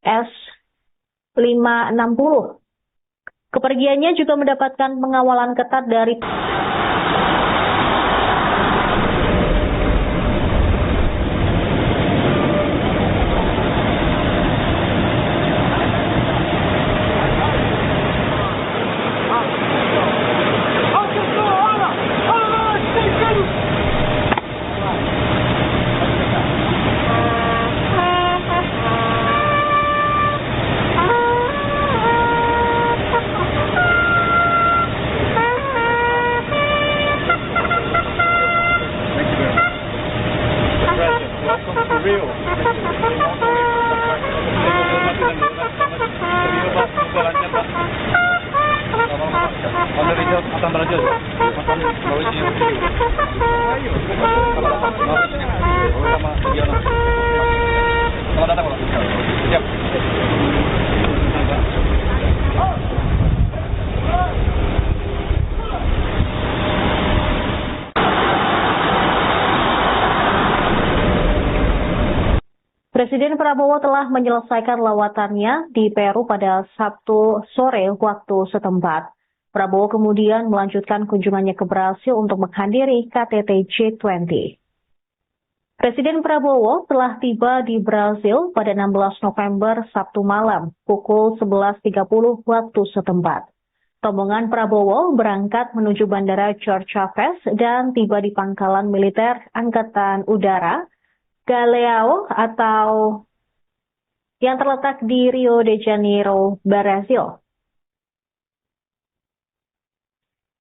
S560. Kepergiannya juga mendapatkan pengawalan ketat dari Presiden Prabowo telah menyelesaikan lawatannya di Peru pada Sabtu sore waktu setempat. Prabowo kemudian melanjutkan kunjungannya ke Brasil untuk menghadiri KTT G20. Presiden Prabowo telah tiba di Brasil pada 16 November Sabtu malam pukul 11.30 waktu setempat. Rombongan Prabowo berangkat menuju Bandara Jorge Chavez dan tiba di Pangkalan Militer Angkatan Udara Galeão atau yang terletak di Rio de Janeiro, Brasil.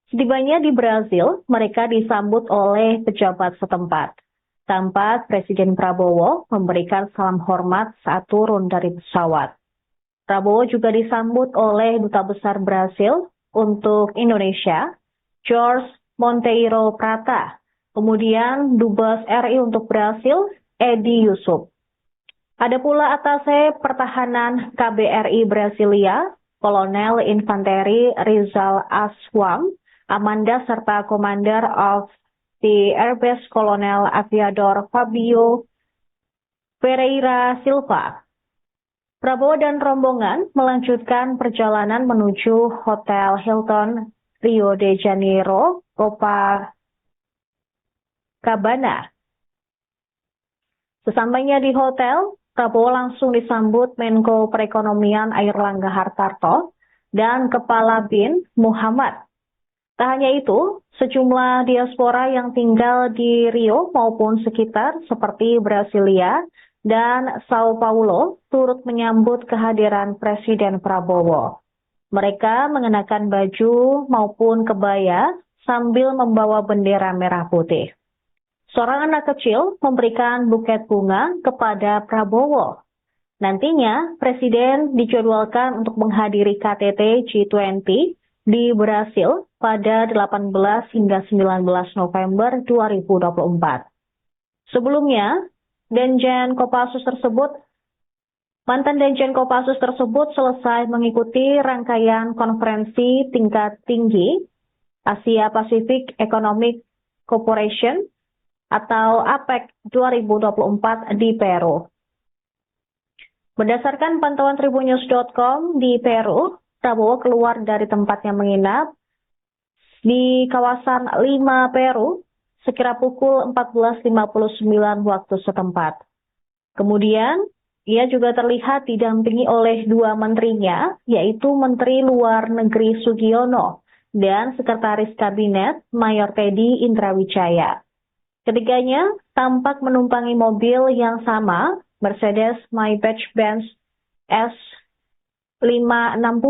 Setibanya di Brasil, mereka disambut oleh pejabat setempat. Tampak Presiden Prabowo memberikan salam hormat saat turun dari pesawat. Prabowo juga disambut oleh Duta Besar Brasil untuk Indonesia, Jorge Monteiro Prata. Kemudian Dubes RI untuk Brasil, Edi Yusuf. Ada pula Atase Pertahanan KBRI Brasilia, Kolonel Infanteri Rizal Aswam, Amanda serta Commander of the Airbase Kolonel Aviador Fabio Pereira Silva. Prabowo dan rombongan melanjutkan perjalanan menuju Hotel Hilton Rio de Janeiro, Copacabana. Sesampainya di hotel, Prabowo langsung disambut Menko Perekonomian Airlangga Hartarto dan Kepala BIN Muhammad. Tak hanya itu, sejumlah diaspora yang tinggal di Rio maupun sekitar seperti Brasilia dan Sao Paulo turut menyambut kehadiran Presiden Prabowo. Mereka mengenakan baju maupun kebaya sambil membawa bendera merah putih. Seorang anak kecil memberikan buket bunga kepada Prabowo. Nantinya, Presiden dijadwalkan untuk menghadiri KTT G20 di Brasil pada 18 hingga 19 November 2024. Sebelumnya, mantan Danjen Kopassus tersebut selesai mengikuti rangkaian konferensi tingkat tinggi Asia Pacific Economic Cooperation atau APEC 2024 di Peru. Berdasarkan pantauan tribunnews.com di Peru, Prabowo keluar dari tempatnya menginap di kawasan Lima, Peru, sekira pukul 14.59 waktu setempat. Kemudian, ia juga terlihat didampingi oleh dua menterinya, yaitu Menteri Luar Negeri Sugiono dan Sekretaris Kabinet Mayor Teddy Indrawijaya. Ketiganya tampak menumpangi mobil yang sama, Mercedes Maybach-Benz S560.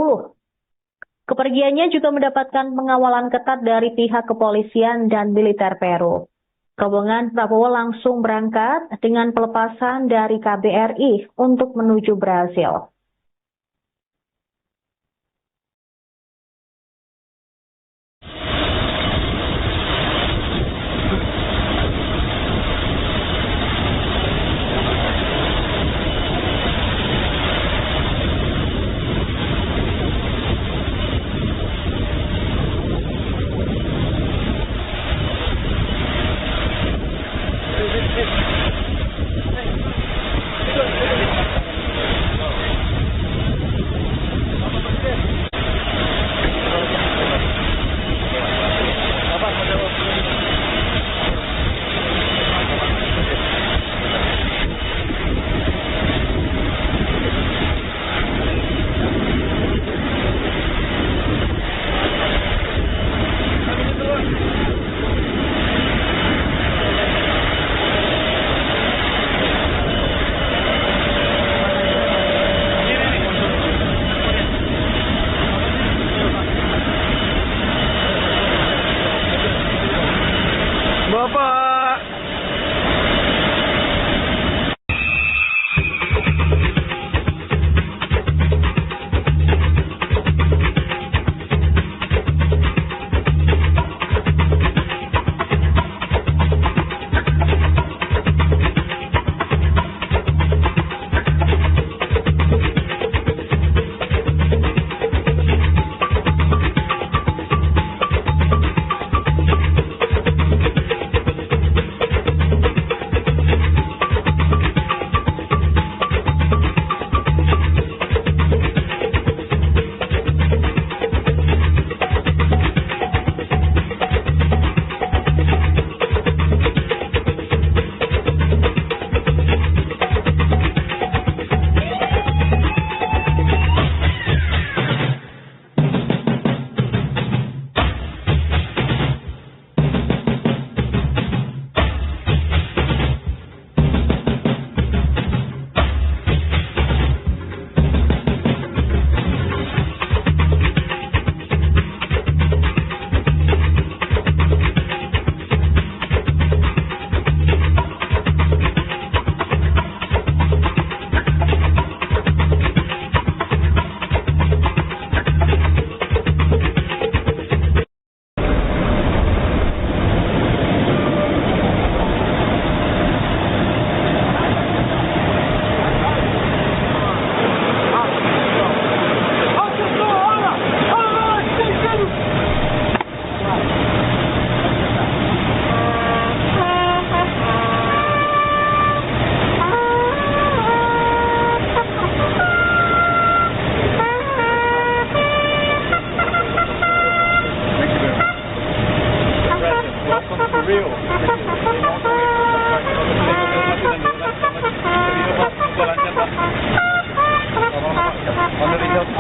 Kepergiannya juga mendapatkan pengawalan ketat dari pihak kepolisian dan militer Peru. Rombongan Prabowo langsung berangkat dengan pelepasan dari KBRI untuk menuju Brasil.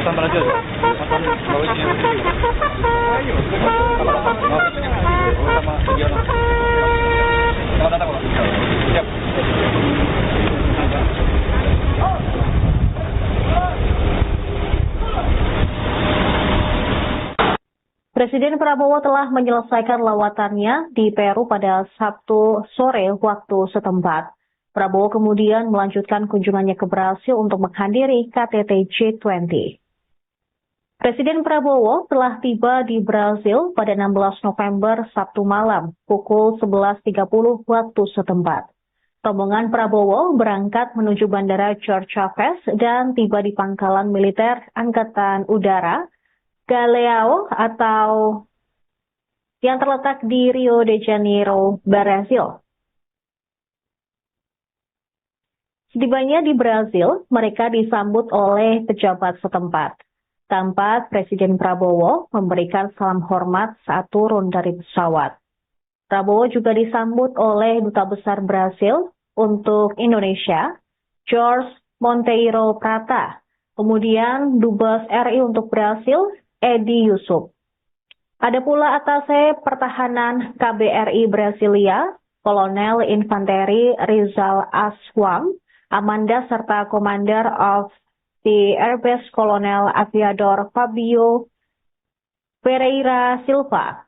Buatan Brazil. Buatan Sulawesi yang kecil. Ayo. Sama Diana. Selamat datang, Pak. Siap. Presiden Prabowo telah menyelesaikan lawatannya di Peru pada Sabtu sore waktu setempat. Prabowo kemudian melanjutkan kunjungannya ke Brasil untuk menghadiri KTT G20. Presiden Prabowo telah tiba di Brasil pada 16 November Sabtu malam pukul 11.30 waktu setempat. Rombongan Prabowo berangkat menuju Bandara Jorge Chávez dan tiba di Pangkalan Militer Angkatan Udara Galeão atau yang terletak di Rio de Janeiro, Brasil. Setibanya di Brasil, mereka disambut oleh pejabat setempat. Tampak Presiden Prabowo memberikan salam hormat saat turun dari pesawat. Prabowo juga disambut oleh Duta Besar Brasil untuk Indonesia, Jorge Monteiro Prata. Kemudian Dubes RI untuk Brasil, Edi Yusuf. Ada pula Atase Pertahanan KBRI Brasilia, Kolonel Infanteri Rizal Aswam, Amanda serta Commander of the Airbase Kolonel Aviador Fabio Pereira Silva.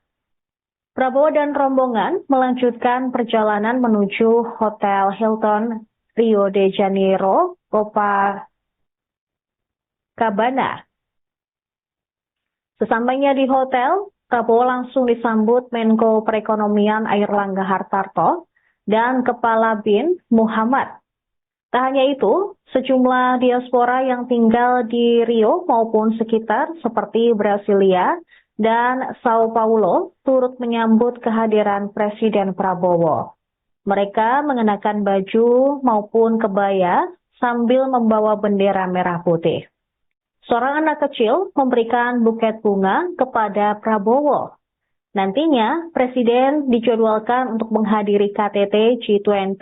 Prabowo dan rombongan melanjutkan perjalanan menuju Hotel Hilton Rio de Janeiro, Copacabana. Sesampainya di hotel, Prabowo langsung disambut Menko Perekonomian Airlangga Hartarto dan Kepala BIN Muhammad. Tak hanya itu, sejumlah diaspora yang tinggal di Rio maupun sekitar seperti Brasilia dan Sao Paulo turut menyambut kehadiran Presiden Prabowo. Mereka mengenakan baju maupun kebaya sambil membawa bendera merah putih. Seorang anak kecil memberikan buket bunga kepada Prabowo. Nantinya, Presiden dijadwalkan untuk menghadiri KTT G20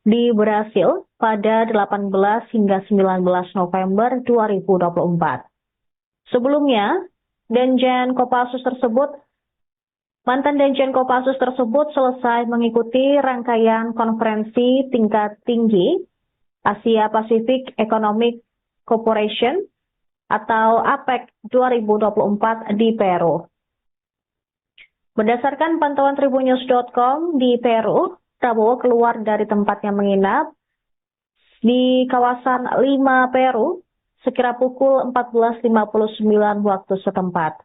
di Brasil pada 18 hingga 19 November 2024. Sebelumnya, mantan Danjen Kopassus tersebut selesai mengikuti rangkaian konferensi tingkat tinggi Asia Pacific Economic Cooperation atau APEC 2024 di Peru. Berdasarkan pantauan tribunnews.com di Peru, Prabowo keluar dari tempatnya menginap di kawasan Lima, Peru, sekira pukul 14.59 waktu setempat.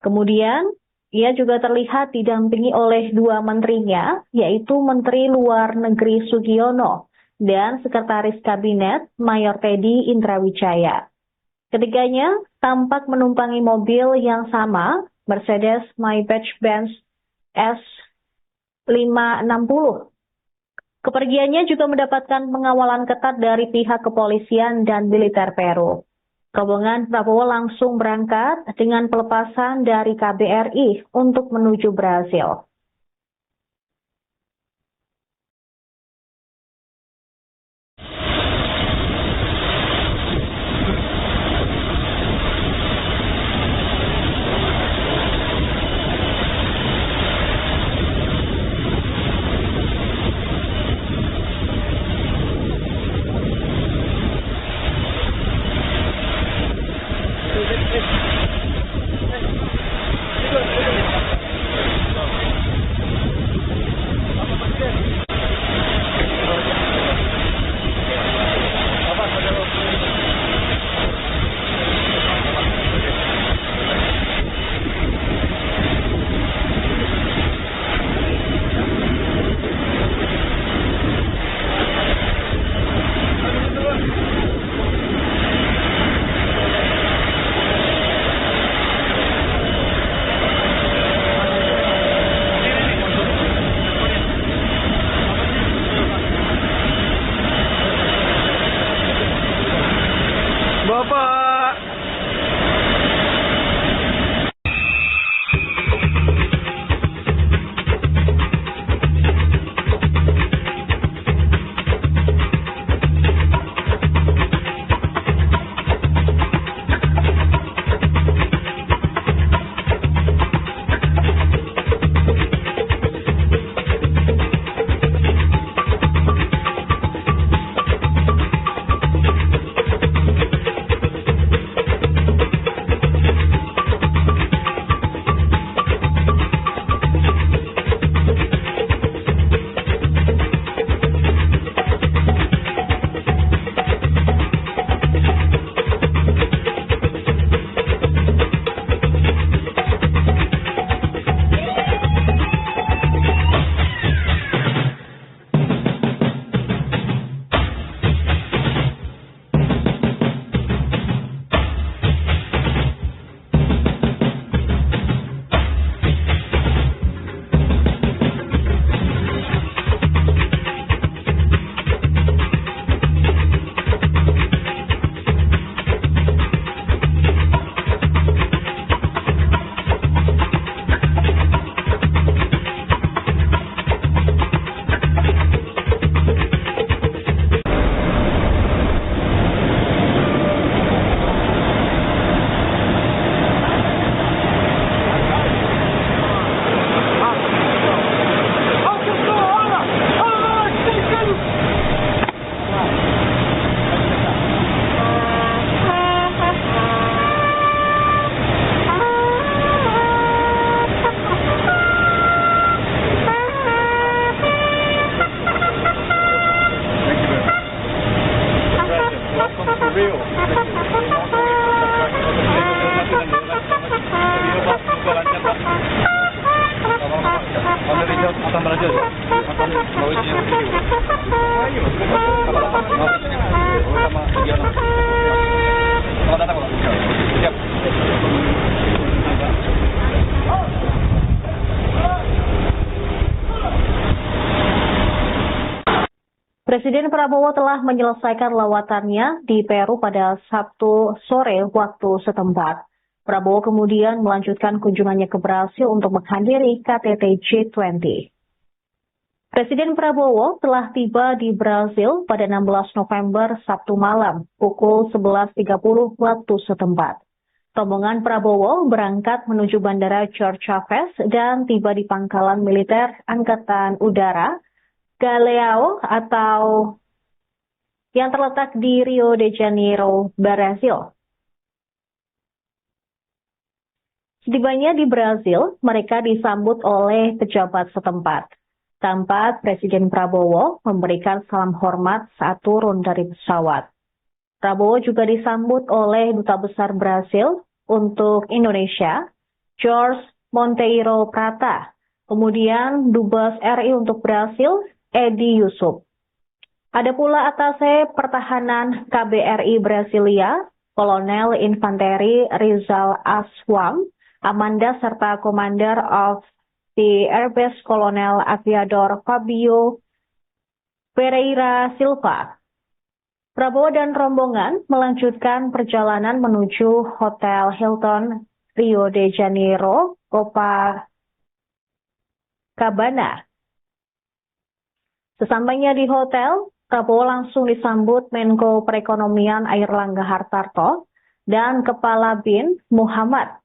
Kemudian, ia juga terlihat didampingi oleh dua menterinya, yaitu Menteri Luar Negeri Sugiono dan Sekretaris Kabinet Mayor Teddy Indrawijaya. Ketiganya tampak menumpangi mobil yang sama, Mercedes Maybach-Benz S560. Kepergiannya juga mendapatkan pengawalan ketat dari pihak kepolisian dan militer Peru. Rombongan Prabowo langsung berangkat dengan pelepasan dari KBRI untuk menuju Brasil. Presiden Prabowo telah menyelesaikan lawatannya di Peru pada Sabtu sore waktu setempat. Prabowo kemudian melanjutkan kunjungannya ke Brasil untuk menghadiri KTT G20. Presiden Prabowo telah tiba di Brasil pada 16 November Sabtu malam pukul 11.30 waktu setempat. Rombongan Prabowo berangkat menuju Bandara Jorge Chavez dan tiba di Pangkalan Militer Angkatan Udara Galeão atau yang terletak di Rio de Janeiro, Brasil. Setibanya di Brasil, mereka disambut oleh pejabat setempat. Tampak Presiden Prabowo memberikan salam hormat saat turun dari pesawat. Prabowo juga disambut oleh Duta Besar Brasil untuk Indonesia, Jorge Monteiro Prata. Kemudian Dubes RI untuk Brasil, Edi Yusuf. Ada pula Atase Pertahanan KBRI Brasilia, Kolonel Infanteri Rizal Aswam, Amanda serta Commander of the Airbase Kolonel Aviador Fabio Pereira Silva. Prabowo dan rombongan melanjutkan perjalanan menuju Hotel Hilton Rio de Janeiro, Copacabana. Sesampainya di hotel, Prabowo langsung disambut Menko Perekonomian Airlangga Hartarto dan Kepala BIN Muhammad.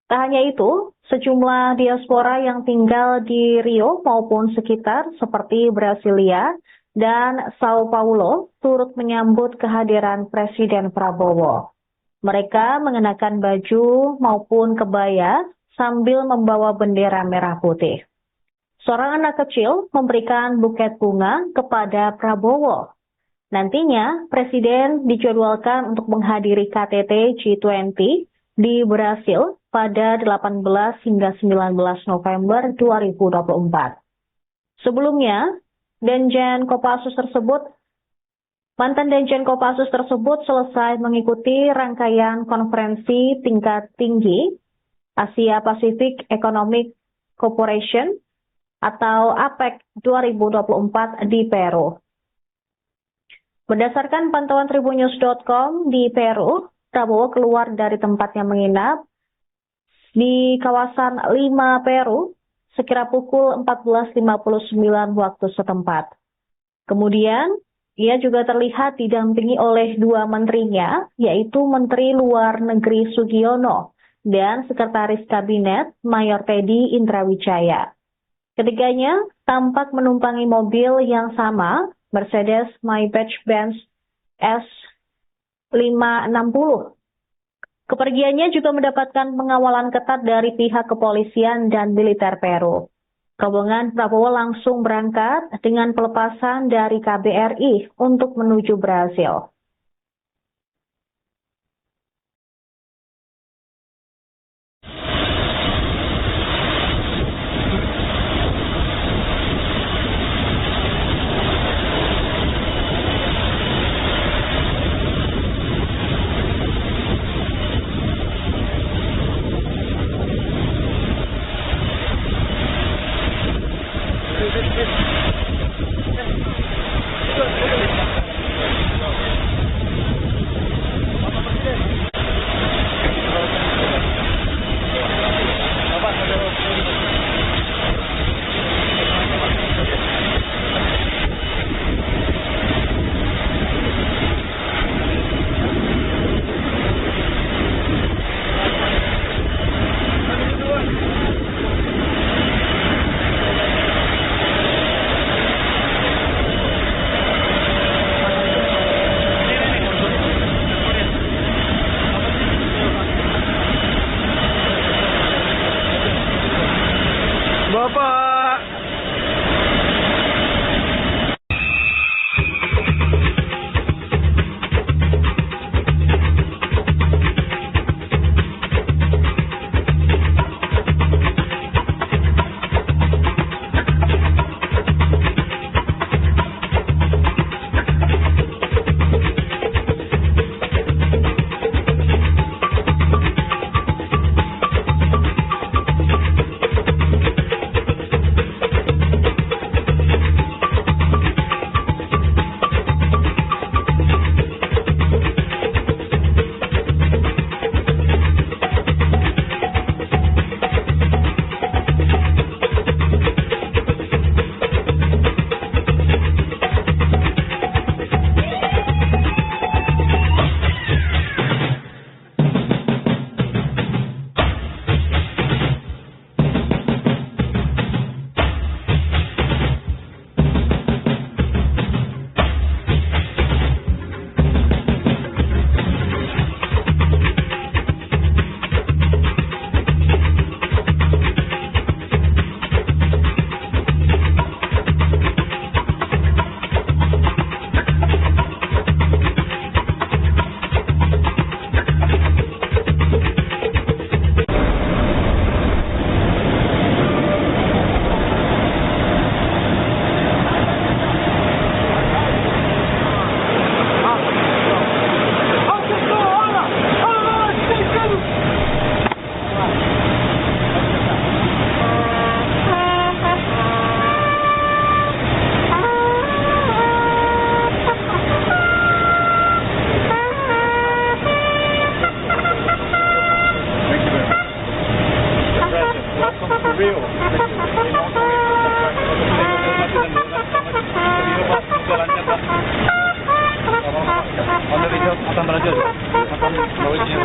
Tak hanya itu, sejumlah diaspora yang tinggal di Rio maupun sekitar seperti Brasilia dan Sao Paulo turut menyambut kehadiran Presiden Prabowo. Mereka mengenakan baju maupun kebaya sambil membawa bendera merah putih. Seorang anak kecil memberikan buket bunga kepada Prabowo. Nantinya, Presiden dijadwalkan untuk menghadiri KTT G20 di Brasil pada 18 hingga 19 November 2024. Sebelumnya, mantan Danjen Kopassus tersebut selesai mengikuti rangkaian konferensi tingkat tinggi Asia Pacific Economic Cooperation atau APEC 2024 di Peru. Berdasarkan pantauan tribunnews.com di Peru, Prabowo keluar dari tempatnya menginap di kawasan Lima, Peru, sekira pukul 14.59 waktu setempat. Kemudian, ia juga terlihat didampingi oleh dua menterinya, yaitu Menteri Luar Negeri Sugiono dan Sekretaris Kabinet Mayor Teddy Indrawijaya. Ketiganya tampak menumpangi mobil yang sama, Mercedes-Maybach-Benz S560. Kepergiannya juga mendapatkan pengawalan ketat dari pihak kepolisian dan militer Peru. Rombongan Prabowo langsung berangkat dengan pelepasan dari KBRI untuk menuju Brasil.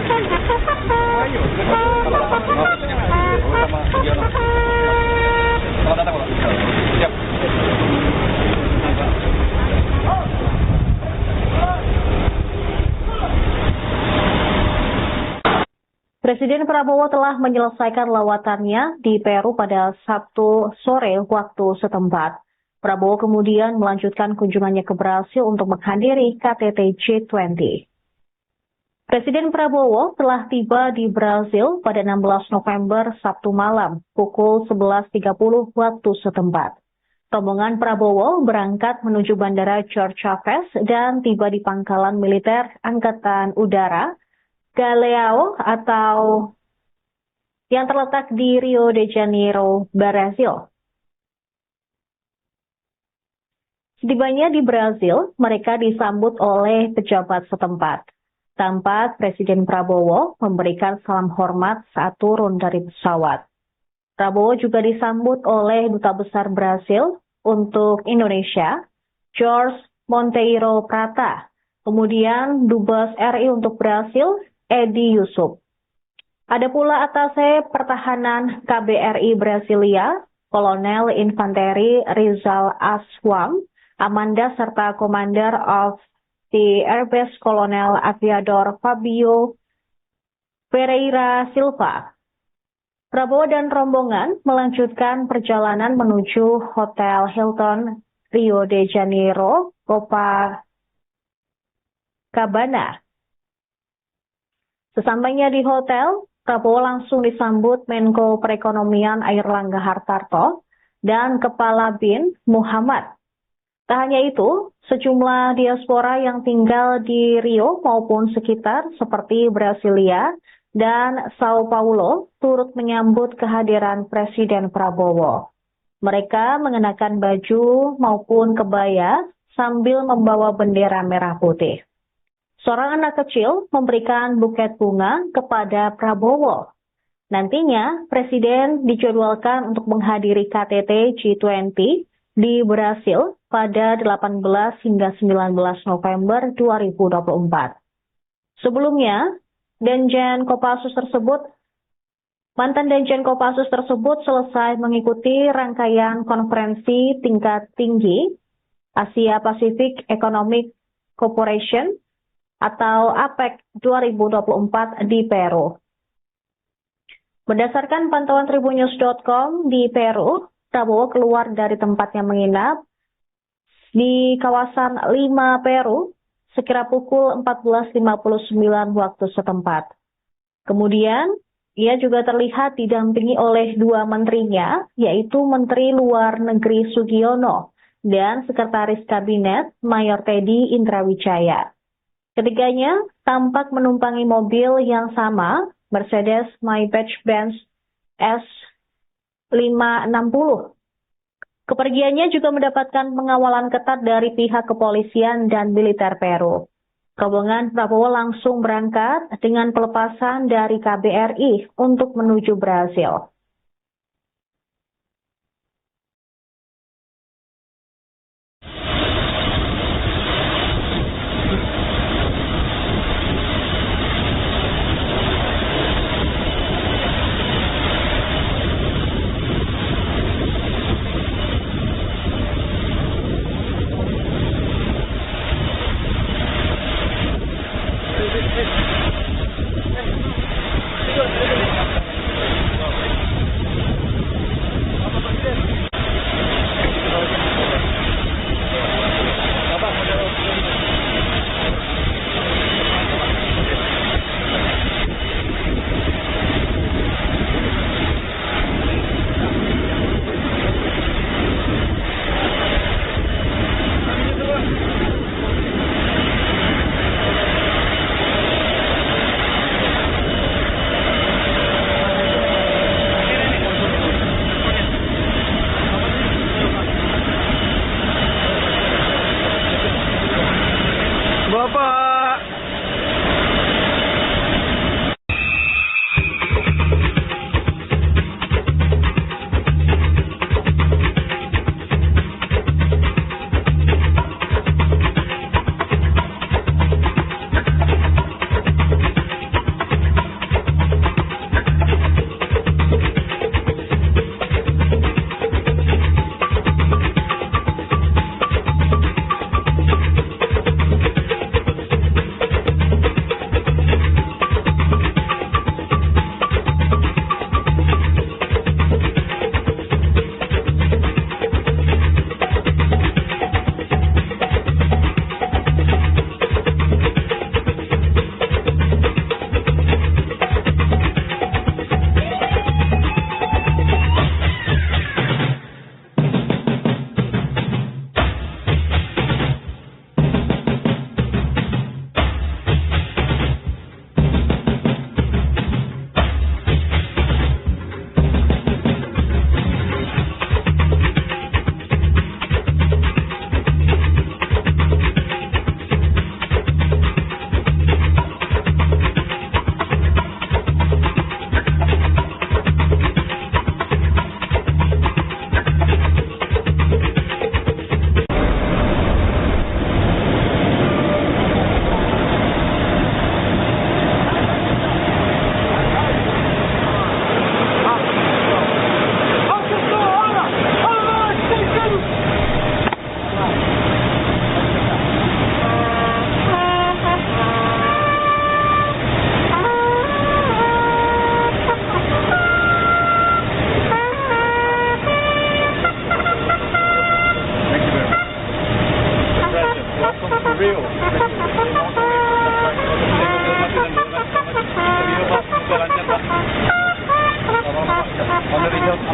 Ayo, sama dia. Selamat datang, Pak. Siap. Presiden Prabowo telah menyelesaikan lawatannya di Peru pada Sabtu sore waktu setempat. Prabowo kemudian melanjutkan kunjungannya ke Brasil untuk menghadiri KTT G20. Presiden Prabowo telah tiba di Brasil pada 16 November Sabtu malam pukul 11.30 waktu setempat. Rombongan Prabowo berangkat menuju Bandara Jorge Chávez dan tiba di Pangkalan Militer Angkatan Udara Galeão atau yang terletak di Rio de Janeiro, Brasil. Setibanya di Brasil, mereka disambut oleh pejabat setempat. Tampak Presiden Prabowo memberikan salam hormat saat turun dari pesawat. Prabowo juga disambut oleh Duta Besar Brasil untuk Indonesia, Jorge Monteiro Prata. Kemudian Dubes RI untuk Brasil, Edi Yusuf. Ada pula Atase Pertahanan KBRI Brasilia, Kolonel Infanteri Rizal Aswam, Amanda serta Commander of the Airbase Kolonel Aviador Fabio Pereira Silva. Prabowo dan rombongan melanjutkan perjalanan menuju Hotel Hilton Rio de Janeiro, Copacabana. Sesampainya di hotel, Prabowo langsung disambut Menko Perekonomian Airlangga Hartarto dan Kepala BIN Muhammad. Tak hanya itu, sejumlah diaspora yang tinggal di Rio maupun sekitar seperti Brasilia dan Sao Paulo turut menyambut kehadiran Presiden Prabowo. Mereka mengenakan baju maupun kebaya sambil membawa bendera merah putih. Seorang anak kecil memberikan buket bunga kepada Prabowo. Nantinya, Presiden dijadwalkan untuk menghadiri KTT G20 di Brasil pada 18 hingga 19 November 2024. Sebelumnya, mantan Danjen Kopassus tersebut selesai mengikuti rangkaian konferensi tingkat tinggi Asia Pacific Economic Cooperation atau APEC 2024 di Peru. Berdasarkan pantauan tribunnews.com di Peru, Prabowo keluar dari tempatnya menginap di kawasan Lima, Peru, sekira pukul 14.59 waktu setempat. Kemudian, ia juga terlihat didampingi oleh dua menterinya, yaitu Menteri Luar Negeri Sugiono dan Sekretaris Kabinet Mayor Teddy Indrawijaya. Ketiganya tampak menumpangi mobil yang sama, Mercedes Maybach-Benz S560. Kepergiannya juga mendapatkan pengawalan ketat dari pihak kepolisian dan militer Peru. Rombongan Prabowo langsung berangkat dengan pelepasan dari KBRI untuk menuju Brasil.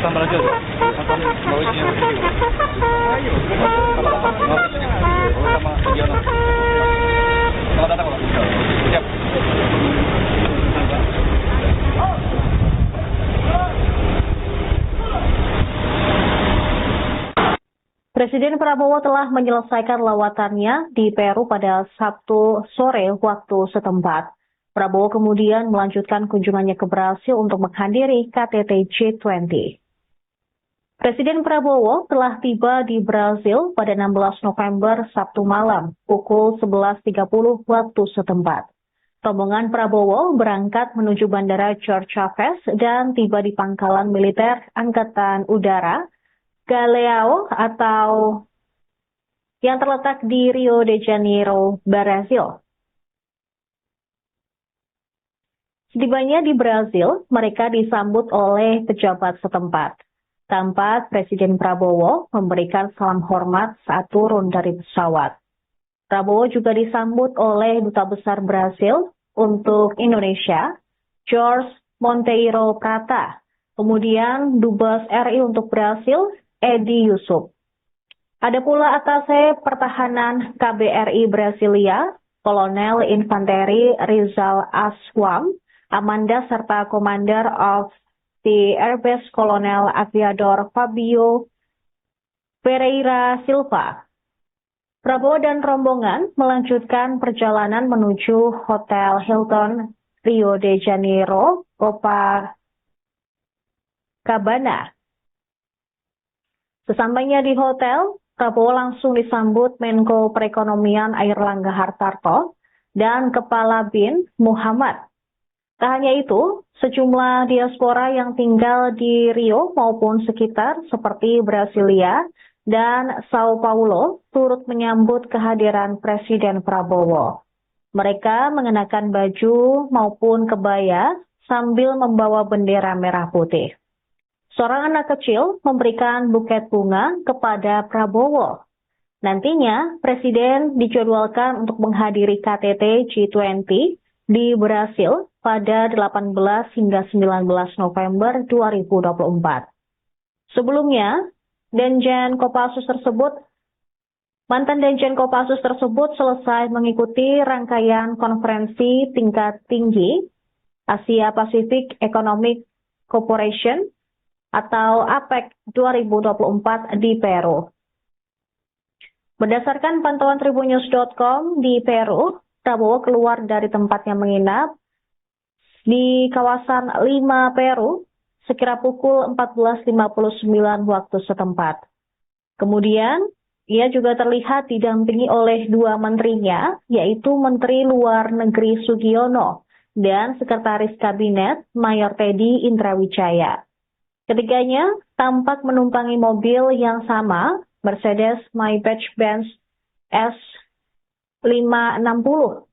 Nonton Brazil. Nonton Norwegian Review. Ayo. Sama Sugiono. Selamat datang, Pak. Siap. Presiden Prabowo telah menyelesaikan lawatannya di Peru pada Sabtu sore waktu setempat. Prabowo kemudian melanjutkan kunjungannya ke Brasil untuk menghadiri KTT G20. Presiden Prabowo telah tiba di Brasil pada 16 November Sabtu malam pukul 11.30 waktu setempat. Rombongan Prabowo berangkat menuju Bandara Jorge Chávez dan tiba di Pangkalan Militer Angkatan Udara Galeão atau yang terletak di Rio de Janeiro, Brasil. Setibanya di Brasil, mereka disambut oleh pejabat setempat. Tampak Presiden Prabowo memberikan salam hormat saat turun dari pesawat. Prabowo juga disambut oleh Duta Besar Brasil untuk Indonesia, Jorge Monteiro Prata. Kemudian Dubes RI untuk Brasil, Edi Yusuf. Ada pula Atase Pertahanan KBRI Brasilia, Kolonel Infanteri Rizal Aswam, Amanda serta Commander of the Airbase Kolonel Aviador Fabio Pereira Silva. Prabowo dan rombongan melanjutkan perjalanan menuju Hotel Hilton Rio de Janeiro, Copacabana. Sesampainya di hotel, Prabowo langsung disambut Menko Perekonomian Airlangga Hartarto dan Kepala BIN Muhammad. Tak hanya itu, sejumlah diaspora yang tinggal di Rio maupun sekitar seperti Brasilia dan Sao Paulo turut menyambut kehadiran Presiden Prabowo. Mereka mengenakan baju maupun kebaya sambil membawa bendera merah putih. Seorang anak kecil memberikan buket bunga kepada Prabowo. Nantinya, Presiden dijadwalkan untuk menghadiri KTT G20 di Brasil pada 18 hingga 19 November 2024. Sebelumnya, mantan Danjen Kopassus tersebut selesai mengikuti rangkaian konferensi tingkat tinggi Asia Pacific Economic Cooperation atau APEC 2024 di Peru. Berdasarkan pantauan tribunnews.com di Peru, Prabowo keluar dari tempatnya menginap di kawasan Lima, Peru, sekira pukul 14.59 waktu setempat. Kemudian, ia juga terlihat didampingi oleh dua menterinya, yaitu Menteri Luar Negeri Sugiono dan Sekretaris Kabinet Mayor Teddy Indrawijaya. Ketiganya tampak menumpangi mobil yang sama, Mercedes-Maybach-Benz S560.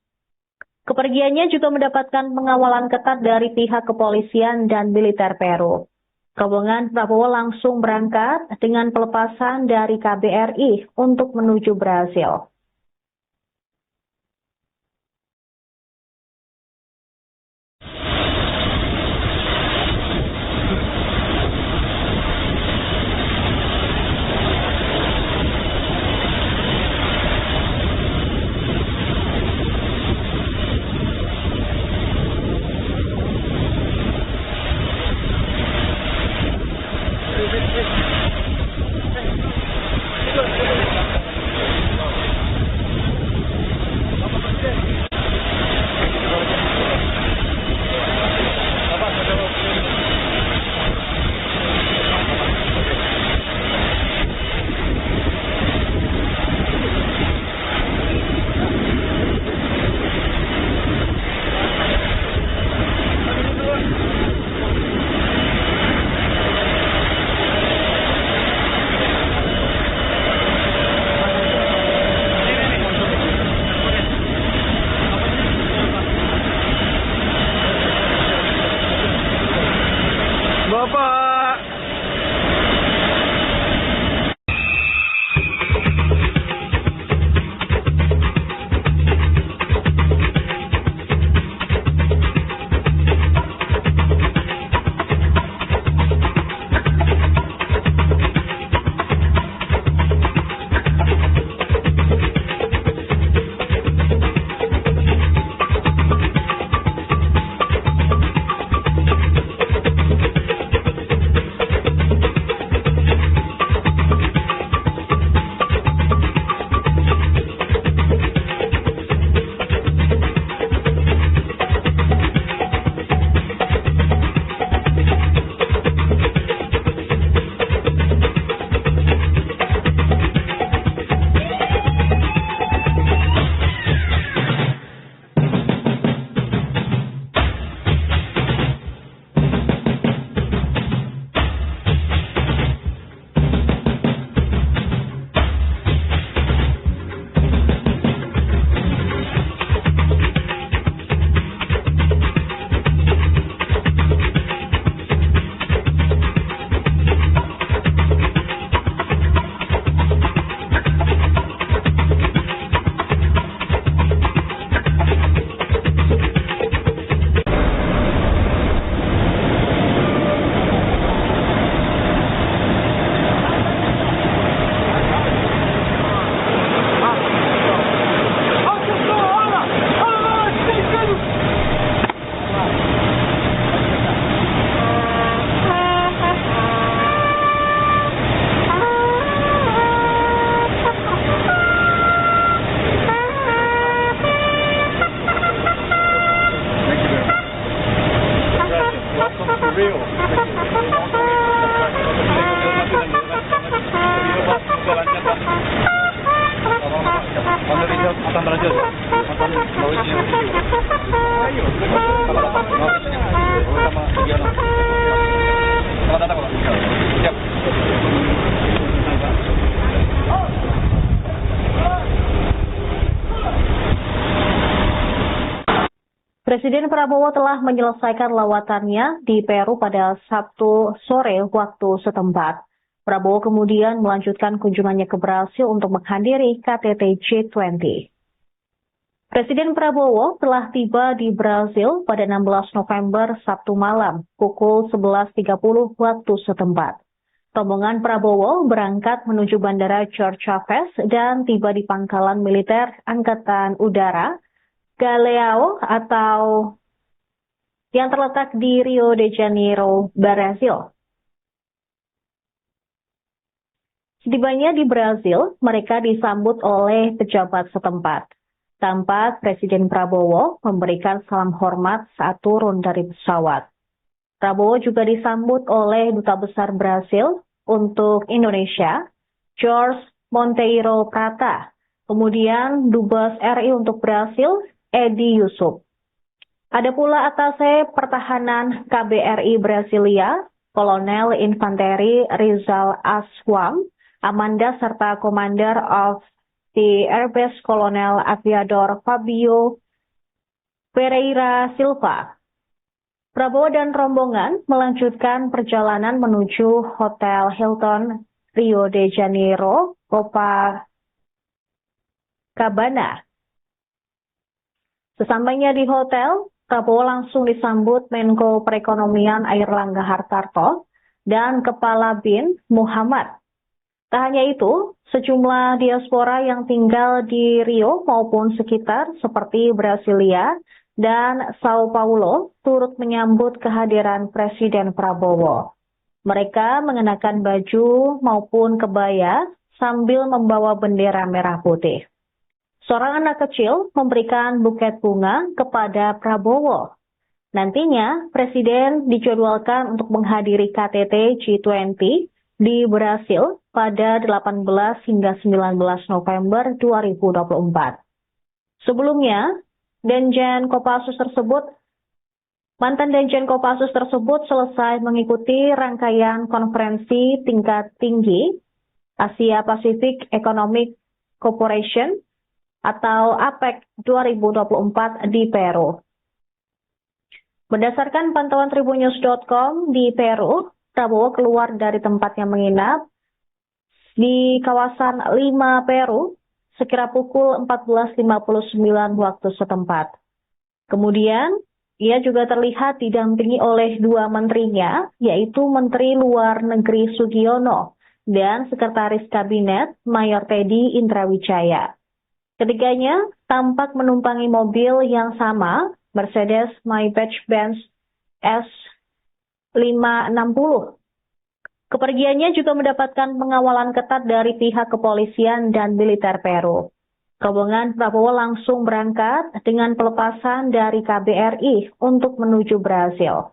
Kepergiannya juga mendapatkan pengawalan ketat dari pihak kepolisian dan militer Peru. Rombongan Prabowo langsung berangkat dengan pelepasan dari KBRI untuk menuju Brasil. Rio. Rio akan berlanjut. Akan mewujudnya Rio. Ayo, sama datang. Sama Giono. Sama datang, Pak. Siap. Presiden Prabowo telah menyelesaikan lawatannya di Peru pada Sabtu sore waktu setempat. Prabowo kemudian melanjutkan kunjungannya ke Brasil untuk menghadiri KTT G20. Presiden Prabowo telah tiba di Brasil pada 16 November Sabtu malam pukul 11.30 waktu setempat. Rombongan Prabowo berangkat menuju Bandara Jorge Chávez dan tiba di Pangkalan Militer Angkatan Udara Galeão atau yang terletak di Rio de Janeiro, Brasil. Setibanya di Brasil, mereka disambut oleh pejabat setempat. Tampak Presiden Prabowo memberikan salam hormat saat turun dari pesawat. Prabowo juga disambut oleh Duta Besar Brasil untuk Indonesia, Jorge Monteiro Prata. Kemudian Dubes RI untuk Brasil, Edi Yusuf. Ada pula Atase Pertahanan KBRI Brasilia, Kolonel Infanteri Rizal Aswam, Amanda serta Commander of the Airbase Kolonel Aviador Fabio Pereira Silva. Prabowo dan rombongan melanjutkan perjalanan menuju Hotel Hilton Rio de Janeiro, Copacabana. Sesampainya di hotel, Prabowo langsung disambut Menko Perekonomian Airlangga Hartarto dan Kepala BIN Muhammad. Tak hanya itu, sejumlah diaspora yang tinggal di Rio maupun sekitar seperti Brasilia dan Sao Paulo turut menyambut kehadiran Presiden Prabowo. Mereka mengenakan baju maupun kebaya sambil membawa bendera merah putih. Seorang anak kecil memberikan buket bunga kepada Prabowo. Nantinya, Presiden dijadwalkan untuk menghadiri KTT G20 di Brasil pada 18 hingga 19 November 2024. Sebelumnya, mantan Danjen Kopassus tersebut selesai mengikuti rangkaian konferensi tingkat tinggi Asia Pacific Economic Cooperation atau APEC 2024 di Peru. Berdasarkan pantauan tribunnews.com di Peru, Prabowo keluar dari tempatnya menginap di kawasan Lima, Peru, sekira pukul 14.59 waktu setempat. Kemudian, ia juga terlihat didampingi oleh dua menterinya, yaitu Menteri Luar Negeri Sugiono dan Sekretaris Kabinet Mayor Teddy Indrawijaya. Ketiganya tampak menumpangi mobil yang sama, Mercedes-Maybach-Benz S560. Kepergiannya juga mendapatkan pengawalan ketat dari pihak kepolisian dan militer Peru. Rombongan Prabowo langsung berangkat dengan pelepasan dari KBRI untuk menuju Brasil.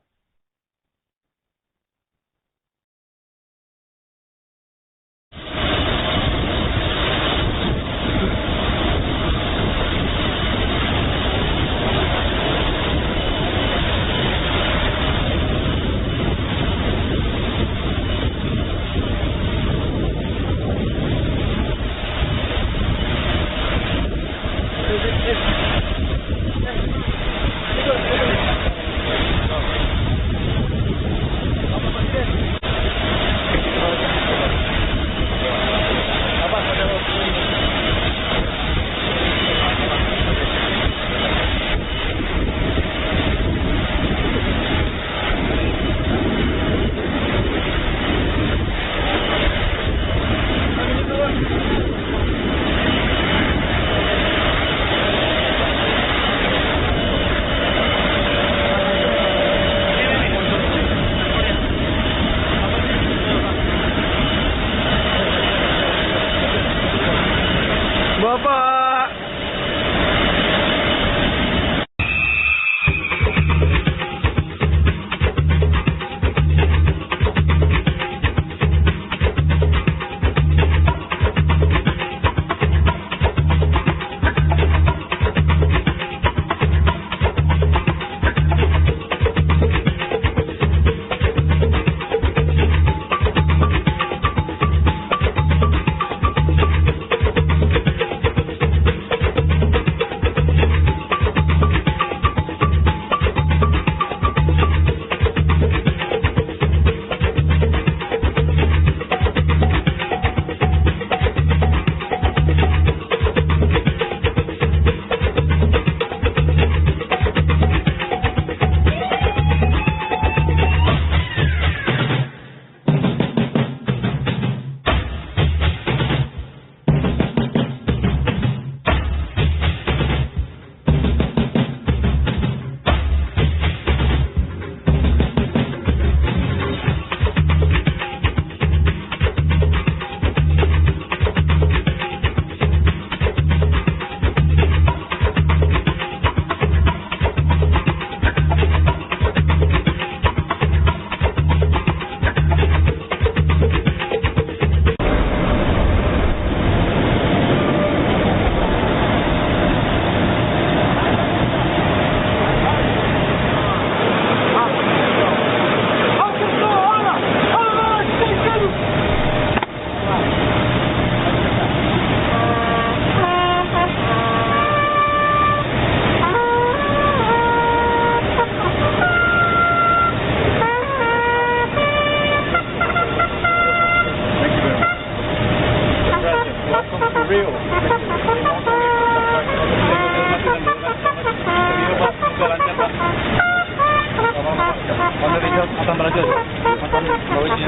Warna hijau mantan Brazil. Mantan Bawahnya.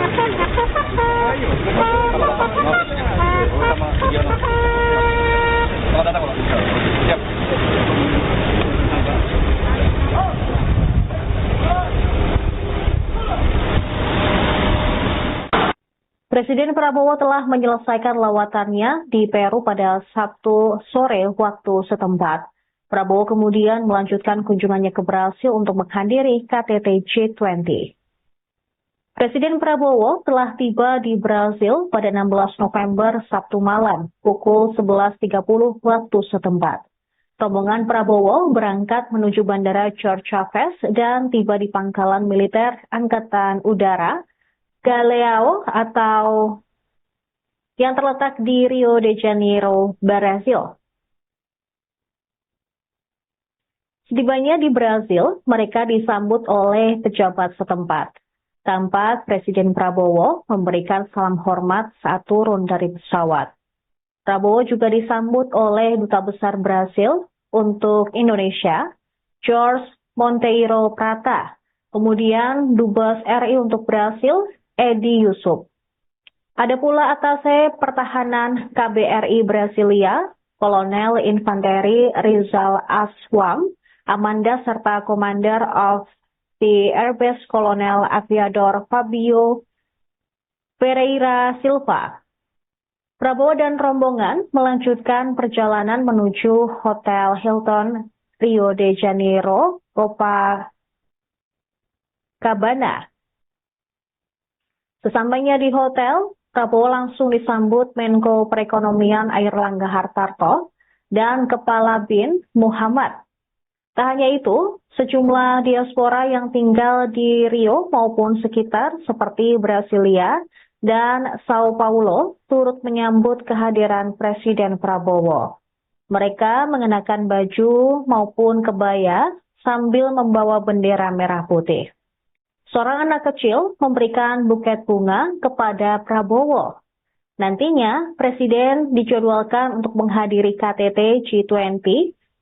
Ayo, sama Giono. Selamat datang, Pak. Siap. Presiden Prabowo telah menyelesaikan lawatannya di Peru pada Sabtu sore waktu setempat. Prabowo kemudian melanjutkan kunjungannya ke Brasil untuk menghadiri KTT G20. Presiden Prabowo telah tiba di Brasil pada 16 November Sabtu malam pukul 11.30 waktu setempat. Rombongan Prabowo berangkat menuju Bandara Jorge Chávez dan tiba di Pangkalan Militer Angkatan Udara Galeão atau yang terletak di Rio de Janeiro, Brasil. Setibanya di Brasil, mereka disambut oleh pejabat setempat. Tampak Presiden Prabowo memberikan salam hormat saat turun dari pesawat. Prabowo juga disambut oleh Duta Besar Brasil untuk Indonesia, Jorge Monteiro Prata. Kemudian Dubes RI untuk Brasil, Edi Yusuf. Ada pula Atase Pertahanan KBRI Brasilia, Kolonel Infanteri Rizal Aswam, Amanda serta Commander of the Airbase Kolonel Aviador Fabio Pereira Silva. Prabowo dan rombongan melanjutkan perjalanan menuju Hotel Hilton Rio de Janeiro, Copacabana. Sesampainya di hotel, Prabowo langsung disambut Menko Perekonomian Airlangga Hartarto dan Kepala BIN Muhammad. Tak hanya itu, sejumlah diaspora yang tinggal di Rio maupun sekitar seperti Brasilia dan Sao Paulo turut menyambut kehadiran Presiden Prabowo. Mereka mengenakan baju maupun kebaya sambil membawa bendera merah putih. Seorang anak kecil memberikan buket bunga kepada Prabowo. Nantinya, Presiden dijadwalkan untuk menghadiri KTT G20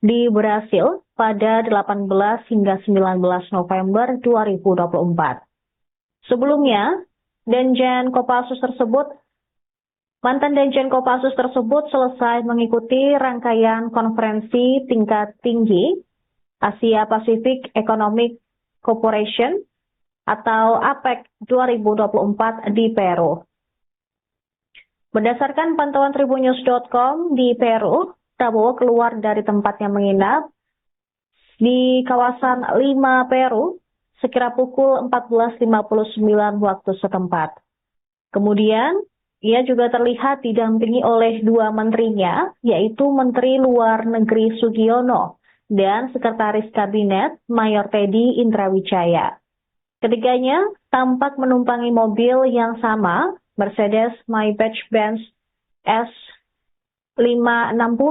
di Brasil pada 18 hingga 19 November 2024. Sebelumnya, mantan Danjen Kopassus tersebut selesai mengikuti rangkaian konferensi tingkat tinggi Asia Pacific Economic Cooperation atau APEC 2024 di Peru. Berdasarkan pantauan tribunnews.com di Peru, Prabowo keluar dari tempatnya menginap di kawasan Lima, Peru, sekira pukul 14.59 waktu setempat. Kemudian, ia juga terlihat didampingi oleh dua menterinya, yaitu Menteri Luar Negeri Sugiono dan Sekretaris Kabinet Mayor Teddy Indrawijaya. Ketiganya tampak menumpangi mobil yang sama, Mercedes-Maybach-Benz S560.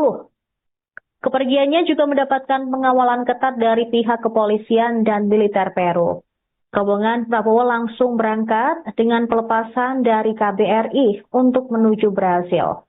Kepergiannya juga mendapatkan pengawalan ketat dari pihak kepolisian dan militer Peru. Rombongan Prabowo langsung berangkat dengan pelepasan dari KBRI untuk menuju Brasil.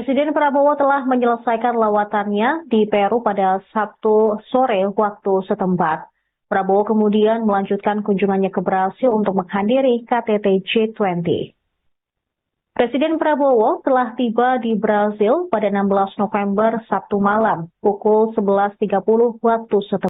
Presiden Prabowo telah menyelesaikan lawatannya di Peru pada Sabtu sore waktu setempat. Prabowo kemudian melanjutkan kunjungannya ke Brasil untuk menghadiri KTT G20. Presiden Prabowo telah tiba di Brasil pada 16 November Sabtu malam pukul 11.30 waktu setempat.